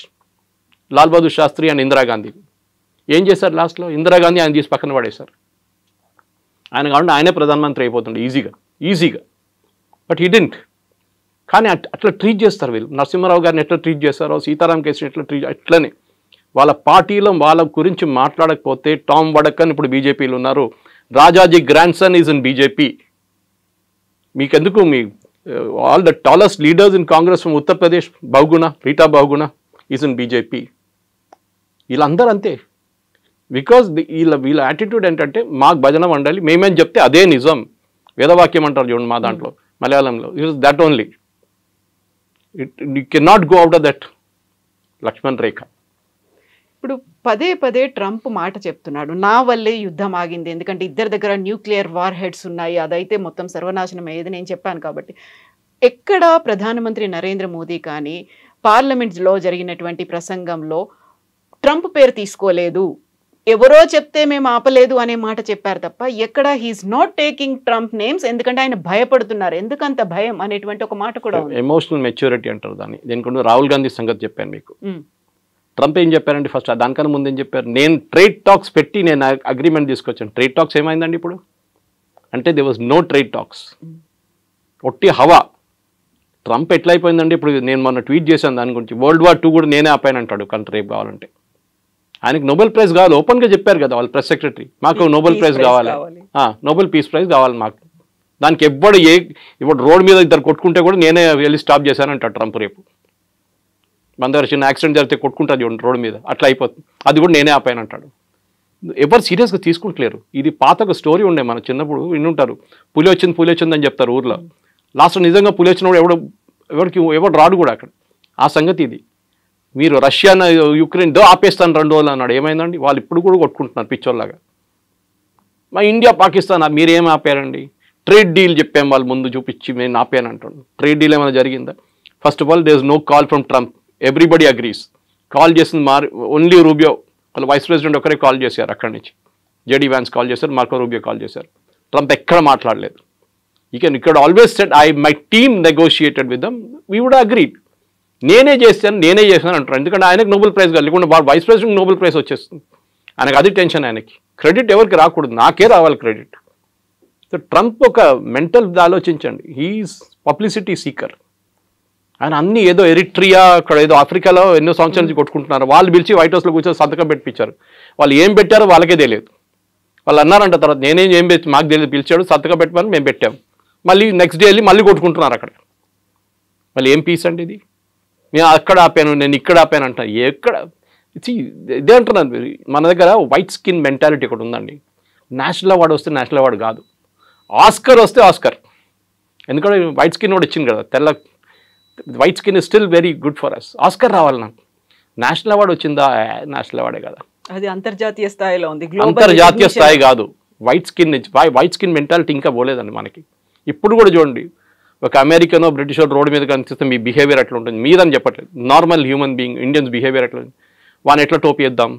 లాల్ బహదూర్ శాస్త్రి అండ్ ఇందిరాగాంధీ. ఏం చేశారు లాస్ట్లో? ఇందిరాగాంధీ ఆయన తీసి పక్కన పడేశారు. ఆయన కాకుండా ఆయనే ప్రధానమంత్రి అయిపోతుండే ఈజీగా. But he didn't. కానీ అట్లా ట్రీట్ చేస్తారు వీళ్ళు. నరసింహారావు గారిని ఎట్లా ట్రీట్ చేస్తారో, సీతారాం కేసుని ఎట్లా ట్రీట్, అట్లనే వాళ్ళ పార్టీలో వాళ్ళ గురించి మాట్లాడకపోతే టామ్ వడక్కన్ ఇప్పుడు బీజేపీలో ఉన్నారు, Rajaji grandson is in BJP. మీకెందుకు? మీ all the tallest leaders in Congress from Uttar Pradesh, Rita Bahuguna is in BJP. వీళ్ళందరూ అంతే. బికాజ్ వీళ్ళ యాటిట్యూడ్ ఏంటంటే మాకు భజన మండలి, మేమేం చెప్తే అదే నిజం. వేదవాక్యం అంటారు చూడండి మా దాంట్లో మలయాళంలో. It is that only. You can not go out of that Lakshman Rekha. ఇప్పుడు పదే ట్రంప్ మాట చెప్తున్నాడు, నా వల్లే యుద్ధం ఆగింది, ఎందుకంటే ఇద్దరి దగ్గర న్యూక్లియర్ వార్ హెడ్స్ ఉన్నాయి, అదైతే మొత్తం సర్వనాశనం అయ్యేది నేను చెప్పాను కాబట్టి. ఎక్కడ ప్రధానమంత్రి నరేంద్ర మోదీ కానీ పార్లమెంట్లో జరిగినటువంటి ప్రసంగంలో ట్రంప్ పేరు తీసుకోలేదు, ఎవరో చెప్తే మేము ఆపలేదు అనే మాట చెప్పారు తప్ప ఎక్కడ he's not taking Trump names. ఎందుకంటే ఆయన భయపడుతున్నారు. ఎందుకంత భయం అనేటువంటి ఒక మాట కూడా ఉంది. ఎమోషనల్ మెచ్యూరిటీ అంటారు దాన్ని. దీనికి రాహుల్ గాంధీ సంగతి చెప్పాను మీకు. ట్రంప్ ఏం చెప్పారండి ఫస్ట్? దానికన్నా ముందు ఏం చెప్పారు? నేను ట్రేడ్ టాక్స్ పెట్టి నేను అగ్రిమెంట్ తీసుకొచ్చాను. ట్రేడ్ టాక్స్ ఏమైందండి ఇప్పుడు? అంటే they was no trade talks, ఒట్టి హవా. ట్రంప్ ఎట్లయిపోయిందండి ఇప్పుడు? నేను మొన్న ట్వీట్ చేశాను దాని గురించి. World War II కూడా నేనే ఆపాను అంటాడు కంట్రీ రేపు కావాలంటే. ఆయనకి నోబెల్ ప్రైజ్ కావాలి, ఓపెన్గా చెప్పారు కదా వాళ్ళ ప్రెస్ సెక్రటరీ, మాకు నోబెల్ ప్రైజ్ కావాలి, నోబెల్ పీస్ ప్రైజ్ కావాలి మాకు. దానికి ఇప్పుడు రోడ్ మీద ఇద్దరు కొట్టుకుంటే కూడా నేనే వెళ్ళి స్టాప్ చేశానంటాడు ట్రంప్ రేపు. మన దగ్గర చిన్న యాక్సిడెంట్ జరిగితే కొట్టుకుంటారు చూడండి రోడ్ మీద, అట్లా అయిపోతుంది. అది కూడా నేనే ఆపాను అంటాడు. ఎవరు సీరియస్గా తీసుకుంటలేరు. ఇది పాత ఒక స్టోరీ ఉండే, మన చిన్నప్పుడు వినుంటారు. పులి వచ్చింది అని చెప్తారు ఊర్లో. లాస్ట్ నిజంగా పులి వచ్చినప్పుడు ఎవడు రాడు కూడా అక్కడ. ఆ సంగతి ఇది. మీరు రష్యా యుక్రెయిన్ ఆపేస్తాను 2 రోజులు అన్నాడు. ఏమైందండి? వాళ్ళు ఇప్పుడు కూడా కొట్టుకుంటున్నారు పిచ్చోళ్ళలాగా. మా ఇండియా పాకిస్తాన్ మీరేం ఆపారండి? ట్రేడ్ డీల్ చెప్పాం వాళ్ళు ముందు చూపించి నేను ఆపాను అంటాడు. ట్రేడ్ డీల్ ఏమైనా జరిగిందా? First of all there is no call from Trump. Everybody agrees. Call చేసింది ఓన్లీ రూబియో, వాళ్ళ వైస్ ప్రెసిడెంట్ ఒకరే కాల్ చేశారు అక్కడి నుంచి. జేడీ వ్యాన్స్ కాల్ చేశారు, మార్కో రూబియో కాల్ చేశారు. ట్రంప్ ఎక్కడ మాట్లాడలేదు. ఇక్కడ always said my team negotiated with them, we would agreed. నేనే చేశాను అంటారు. ఎందుకంటే ఆయనకు నోబెల్ ప్రైజ్ కాదు, లేకుండా వైస్ ప్రెసిడెంట్ నోబెల్ ప్రైజ్ వచ్చేస్తుంది. ఆయనకు అది టెన్షన్. ఆయనకి క్రెడిట్ ఎవరికి రాకూడదు, నాకే రావాలి క్రెడిట్. సో ట్రంప్ ఒక మెంటల్ ఆలోచించండి. He's publicity seeker. ఆయన అన్ని ఏదో ఎరిట్రియా, అక్కడ ఏదో ఆఫ్రికాలో ఎన్నో సంవత్సరాల నుంచి కొట్టుకుంటున్నారు. వాళ్ళు పిలిచి వైట్ హౌస్లో కూర్చొని సంతకం పెట్టించారు. వాళ్ళు ఏం పెట్టారో వాళ్ళకే తెలియదు. వాళ్ళు అన్నారంట తర్వాత నేనేం పెట్టి మాకు తెలియదు, పిలిచాడు సంతకం పెట్టమని మేము పెట్టాం. మళ్ళీ నెక్స్ట్ డే వెళ్ళి మళ్ళీ కొట్టుకుంటున్నారు అక్కడ. మళ్ళీ ఏం పీస్ అండి ఇది? నేను అక్కడ ఆపాను, నేను ఇక్కడ ఆపాను అంట. ఎక్కడ ఇదే అంటున్నాను. మన దగ్గర వైట్ స్కిన్ మెంటాలిటీ ఒకటి ఉందండి. నేషనల్ అవార్డు వస్తే నేషనల్ అవార్డు కాదు, ఆస్కర్ వస్తే ఆస్కర్. ఎందుకంటే వైట్ స్కిన్ కూడా ఇచ్చింది కదా, white skin is still very good for us. Oscar రావాలి నాకు. నేషనల్ అవార్డు వచ్చిందా? నేషనల్ అవార్డే కదా, అది అంతర్జాతీయ స్థాయిలో ఉంది. అంతర్జాతీయ స్థాయి కాదు. వైట్ స్కిన్ మెంటాలిటీ ఇంకా పోలేదండి మనకి. ఇప్పుడు కూడా చూడండి, ఒక అమెరికనో బ్రిటిషో రోడ్డు మీద కనిపిస్తే మీ బిహేవియర్ ఎట్లా ఉంటుంది మీదని చెప్పట్లేదు. Normal human being Indians behaviour ఎట్లా ఉంది, వాడిని ఎట్లా టోపీ వేద్దాం,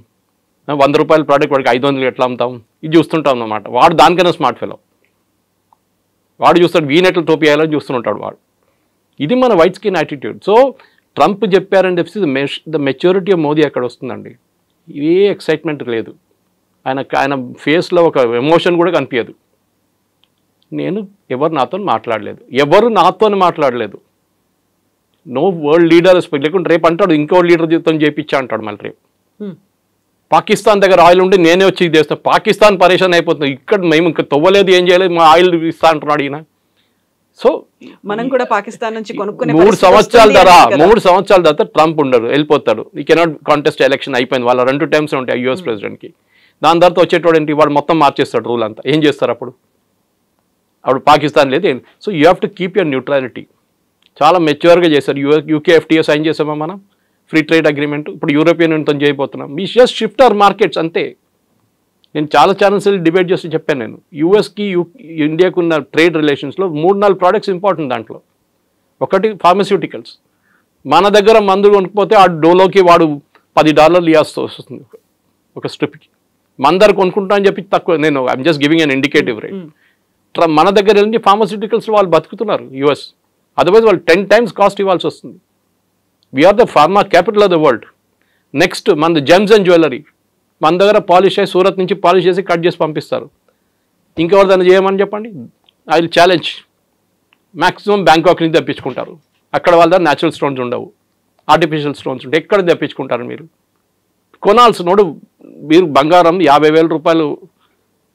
100 రూపాయల ప్రోడక్ట్ వాడికి 500 ఎట్లా అమ్ముతాం, ఇది చూస్తుంటాం అన్నమాట. వాడు దానికైనా స్మార్ట్ ఫెలో, వాడు చూస్తాడు వీని ఎట్లా టోపీ వేయాలని చూస్తుంటాడు వాడు. ఇది మన white skin attitude. So Trump చెప్పారని చెప్పి ద మెచ్యూరిటీ ఆఫ్ మోదీ ఎక్కడ వస్తుందండి? ఏ ఎక్సైట్మెంట్ లేదు, ఆయన ఫేస్లో ఒక ఎమోషన్ కూడా కనిపించదు. ఎవరు నాతో మాట్లాడలేదు, నో వరల్డ్ లీడర్ లేకుంటే రేపు అంటాడు ఇంకో లీడర్ జీవితం చేయించా అంటాడు మళ్ళీ రేపు. పాకిస్తాన్ దగ్గర ఆయిల్ ఉంటే నేనే వచ్చి ఇది చేస్తాను, పాకిస్తాన్ పరేషాన్ అయిపోతుంది, ఇక్కడ మేము ఇంకా తవ్వలేదు ఏం చేయలేదు మా ఆయిల్ ఇస్తా అంటున్నాడు ఈయన. సో మనం కూడా పాకిస్తాన్ నుంచి కొనుక్కునే 3 సంవత్సరాల తర్వాత ట్రంప్ ఉండరు, వెళ్ళిపోతాడు. ఈ కెనాట్ కాంటెస్ట్ ఎలక్షన్ అయిపోయింది, వాళ్ళ 2 టైమ్స్ ఉంటాయి యూఎస్ ప్రెసిడెంట్కి. దాని తర్వాత వచ్చేటోడు ఏంటి, వాడు మొత్తం మార్చేస్తాడు రూల్ అంతా. ఏం చేస్తారు అప్పుడు పాకిస్తాన్ లేదు. So you have to keep your neutrality. చాలా మెచ్యూర్గా చేశారు. యూకే ఎఫ్టీఏ సైన్ చేసామా మనం, ఫ్రీ ట్రేడ్ అగ్రిమెంట్. ఇప్పుడు యూరోపియన్ యూనియన్తో చేయబోతున్నాం. We just shift our markets అంతే. నేను చాలా ఛానల్స్ డిబేట్ చేసి చెప్పాను. నేను యూఎస్కి ఇండియాకు ఉన్న ట్రేడ్ రిలేషన్స్లో 3-4 ప్రోడక్ట్స్ ఇంపార్టెంట్. దాంట్లో ఒకటి ఫార్మస్యూటికల్స్. మన దగ్గర మందు కొనుక్కపోతే ఆ డోలోకి వాడు $10 ఇవ్వాల్సి వస్తుంది ఒక స్ట్రిప్కి. మన దగ్గర కొనుక్కుంటా అని చెప్పి తక్కువ. నేను I'm just giving an indicative rate. మన దగ్గర వెళ్ళి ఫార్మస్యూటికల్స్ వాళ్ళు బతుకుతున్నారు యూఎస్. అదర్వైజ్ వాళ్ళు 10 times కాస్ట్ ఇవ్వాల్సి వస్తుంది. We're the pharma capital of the world. Next మనది జెమ్స్ అండ్ జ్యువెలరీ. మన దగ్గర పాలిష్ అయ్యి సూరత్ నుంచి పాలిష్ చేసి కట్ చేసి పంపిస్తారు. ఇంకెవరు దాన్ని చేయమని చెప్పండి. I will challenge. Maximum Bangkok నుంచి తెప్పించుకుంటారు. అక్కడ వాళ్ళ దగ్గర న్యాచురల్ స్టోన్స్ ఉండవు, ఆర్టిఫిషియల్ స్టోన్స్ ఉంటాయి. ఎక్కడ తెప్పించుకుంటారు మీరు? కొనాల్సినోడు మీరు బంగారం 50,000 రూపాయలు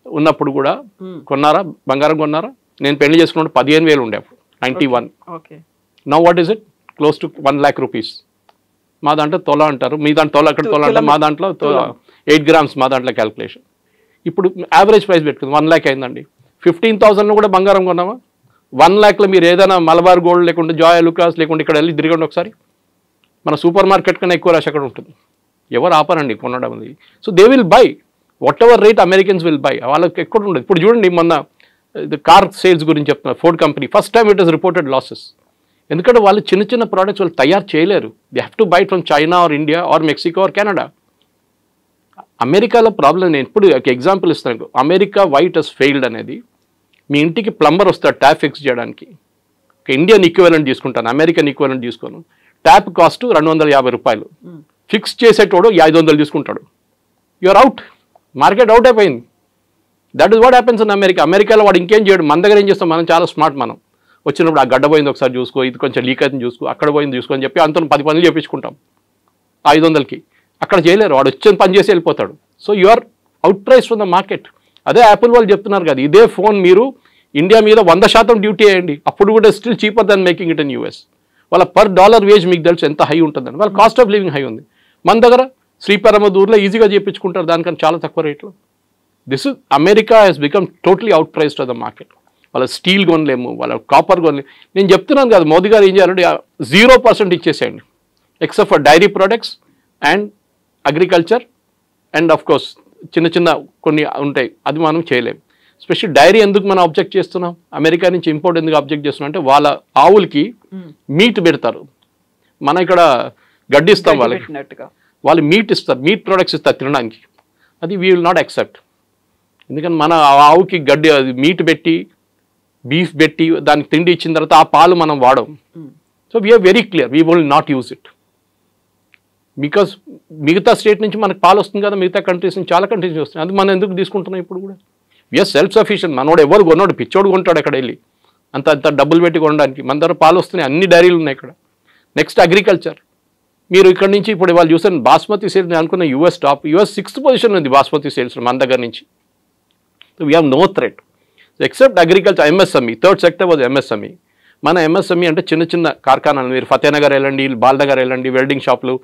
ఉన్నప్పుడు కూడా కొన్నారా? బంగారం కొన్నారా? నేను పెళ్లి చేసుకున్నప్పుడు 15,000 ఉండే అప్పుడు 91. Now what is it? Close to 1 lakh rupees. మా దాంట్లో తొల అంటారు, మీ దాంట్లో తొల అక్కడ తొల అంటారు, మా దాంట్లో 8 grams మా దాంట్లో క్యాల్కులేషన్. ఇప్పుడు యావరేజ్ ప్రైస్ పెట్టుకుంది 1 lakh అయిందండి. 15,000 కూడా బంగారం కొన్నామా? 1 lakhలో మీరు ఏదైనా మలబార్ గోల్డ్ లేకుంటే జాయ్ లుకాస్ లేకుంటే ఇక్కడ వెళ్ళి తిరగండి ఒకసారి. మన సూపర్ మార్కెట్ కన్నా ఎక్కువ రష్ అక్కడ ఉంటుంది. ఎవరు ఆపరండి కొనడం అది. So they will buy what ever rate Americans will buy. వాళ్ళకి ఎక్కడ ఉండదు. ఇప్పుడు చూడండి మొన్న కార్ సేల్స్ గురించి చెప్తున్నారు. Ford company first time it is reported losses. ఎందుకంటే వాళ్ళు చిన్న చిన్న ప్రోడక్ట్స్ వాళ్ళు తయారు చేయలేరు. They have to buy from China or India or Mexico or Canada. అమెరికాలో ప్రాబ్లం నేను ఇప్పుడు ఒక ఎగ్జాంపుల్ ఇస్తాను. అమెరికా వైట్ హస్ ఫెయిల్డ్ అనేది, మీ ఇంటికి ప్లంబర్ వస్తాడు ట్యాప్ ఫిక్స్ చేయడానికి. ఒక ఇండియన్ ఈక్వలెంట్ తీసుకుంటాను, అమెరికన్ ఈక్వలెంట్ తీసుకోను. ట్యాప్ కాస్ట్ 250 రూపాయలు. ఫిక్స్ చేసేటోడు 500 తీసుకుంటాడు. You're out. మార్కెట్ అవుట్ అయిపోయింది. That is what happens in America. అమెరికాలో వాడు ఇంకేం చేయడు. మన దగ్గర ఏం చేస్తాం, మనం చాలా స్మార్ట్. మనం వచ్చినప్పుడు ఆ గడ్డ పోయింది ఒకసారి చూసుకో, ఇది కొంచెం లీక్ అవుతుంది చూసుకో, అక్కడ పోయింది చూసుకో అని చెప్పి అంత 10 పనులు చేయించుకుంటాం 500కి. అక్కడ చేయలేరు, వాడు వచ్చిన పని చేసి వెళ్ళిపోతాడు. So you are out price from the market. అదే యాపిల్ వాళ్ళు చెప్తున్నారు కదా, ఇదే ఫోన్ మీరు ఇండియా మీద 100% డ్యూటీ వేయండి, అప్పుడు కూడా still cheaper than making it in US. వాళ్ళ per dollar వేజ్ మీకు తెలుసు ఎంత హై ఉంటుందని. వాళ్ళ కాస్ట్ ఆఫ్ లివింగ్ హై ఉంది. మన దగ్గర శ్రీపెరమదూర్లో ఈజీగా చేయించుకుంటారు దానికన్నా చాలా తక్కువ రేట్లో. This is America has become totally out priced of the market. వాళ్ళ స్టీల్ కొనలేము, వాళ్ళ కాపర్ కొనలేము. నేను చెప్తున్నాను కదా, మోదీ గారు ఏం చేయాలంటే 0% ఇచ్చేసేయండి, except for dairy products and agriculture and of course చిన్న చిన్న కొన్ని ఉంటాయి, అది మనం చేయలేము. స్పెషల్ డైరీ ఎందుకు మనం అబ్జెక్ట్ చేస్తున్నాం, అమెరికా నుంచి ఇంపోర్ట్ ఎందుకు అబ్జెక్ట్ చేస్తున్నాం అంటే వాళ్ళ ఆవులకి మీట్ పెడతారు, మన ఇక్కడ గడ్డి ఇస్తాం వాళ్ళకి, వాళ్ళు మీట్ ఇస్తారు, మీట్ ప్రొడక్ట్స్ ఇస్తారు తినడానికి. అది వీ విల్ నాట్ యాక్సెప్ట్. ఎందుకంటే మన ఆవుకి గడ్డి మీట్ పెట్టి బీఫ్ పెట్టి దానికి తిండి ఇచ్చిన తర్వాత ఆ పాలు మనం వాడం. So we're very clear, we will not use it. Because మిగతా స్టేట్ నుంచి మనకు పాలు వస్తుంది కదా, మిగతా కంట్రీస్ నుంచి చాలా కంట్రీస్ వస్తుంది, అది మనం ఎందుకు తీసుకుంటున్నాం ఇప్పుడు కూడా. We're self sufficient. మనోడు ఎవరు కొన్నాడు, పిచ్చోడు కొంటాడు అక్కడ వెళ్ళి అంత డబ్బులు పెట్టి కొనడానికి. మన దగ్గర పాలు వస్తున్నాయి, అన్ని డైరీలు ఉన్నాయి ఇక్కడ. Next agriculture. మీరు ఇక్కడ నుంచి ఇప్పుడు వాళ్ళు చూసాను బాస్మతి సేల్స్, నేను అనుకున్న US top, US 6th position ఉంది బాస్మతి సేల్స్ మన దగ్గర నుంచి. So we have no threat except agriculture. MSME, third sector was MSME. మన ఎంఎస్ఎంఈ అంటే చిన్న చిన్న కార్ఖానాలు. మీరు ఫతేనగర్ వెళ్ళండి, బాల్నగర్ వెళ్ళండి, వెల్డింగ్ షాపులు,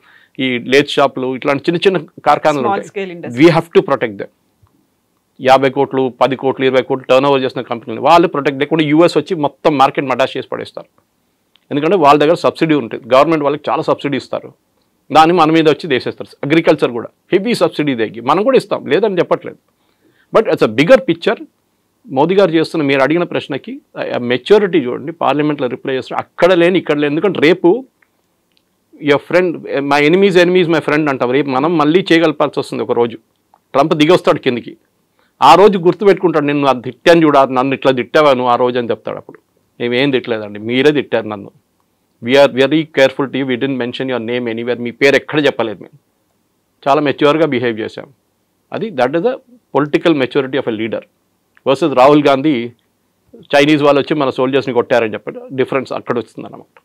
ఈ లేత్ షాపులు, ఇట్లాంటి చిన్న చిన్న కార్ఖానాలు ఉంటాయి. We have to protect them. 50 కోట్లు 10 కోట్లు 20 కోట్లు టర్న్ ఓవర్ చేసిన కంపెనీలు వాళ్ళు ప్రొటెక్ట్ లేకుండా యూఎస్ వచ్చి మొత్తం మార్కెట్ మటాష్ చేసి పడేస్తారు. ఎందుకంటే వాళ్ళ దగ్గర సబ్సిడీ ఉంటుంది, గవర్నమెంట్ వాళ్ళకి చాలా సబ్సిడీ ఇస్తారు, దాన్ని మన మీద వచ్చి దేశేస్తారు. అగ్రికల్చర్ కూడా హెవీ సబ్సిడీ దగ్గర మనం కూడా ఇస్తాం, లేదని చెప్పట్లేదు. But it's a bigger picture. Modi గారు చేస్తున్న మీరు అడిగిన ప్రశ్నకి మెచ్యూరిటీ చూడండి, పార్లమెంట్లో రిప్లై చేస్తున్నారు. అక్కడ లేని ఇక్కడ లేని, ఎందుకంటే రేపు your friend my enemies my friend అంటాం. రేపు మనం మళ్ళీ చేయగలపాల్సి వస్తుంది. ఒక రోజు ట్రంప్ దిగొస్తాడు కిందికి, ఆ రోజు గుర్తుపెట్టుకుంటాడు, నేను అది తిట్టాను చూడ, నన్ను ఇట్లా తిట్టావా నువ్వు ఆ రోజు అని చెప్తాడు. అప్పుడు మేమేం తిట్టలేదండి, మీరే తిట్టారు నన్ను, we are very careful to you, we didn't mention your name anywhere, మీ పేరు ఎక్కడ చెప్పలేదు, మేము చాలా మెచ్యూర్గా బిహేవ్ చేశాం. అది that is the political maturity of a leader. Versus Rahul Gandhi Chinese వాళ్ళు వచ్చి మన సోల్జర్స్ని కొట్టారని చెప్పి డిఫరెన్స్ అక్కడ వస్తుంది అన్నమాట.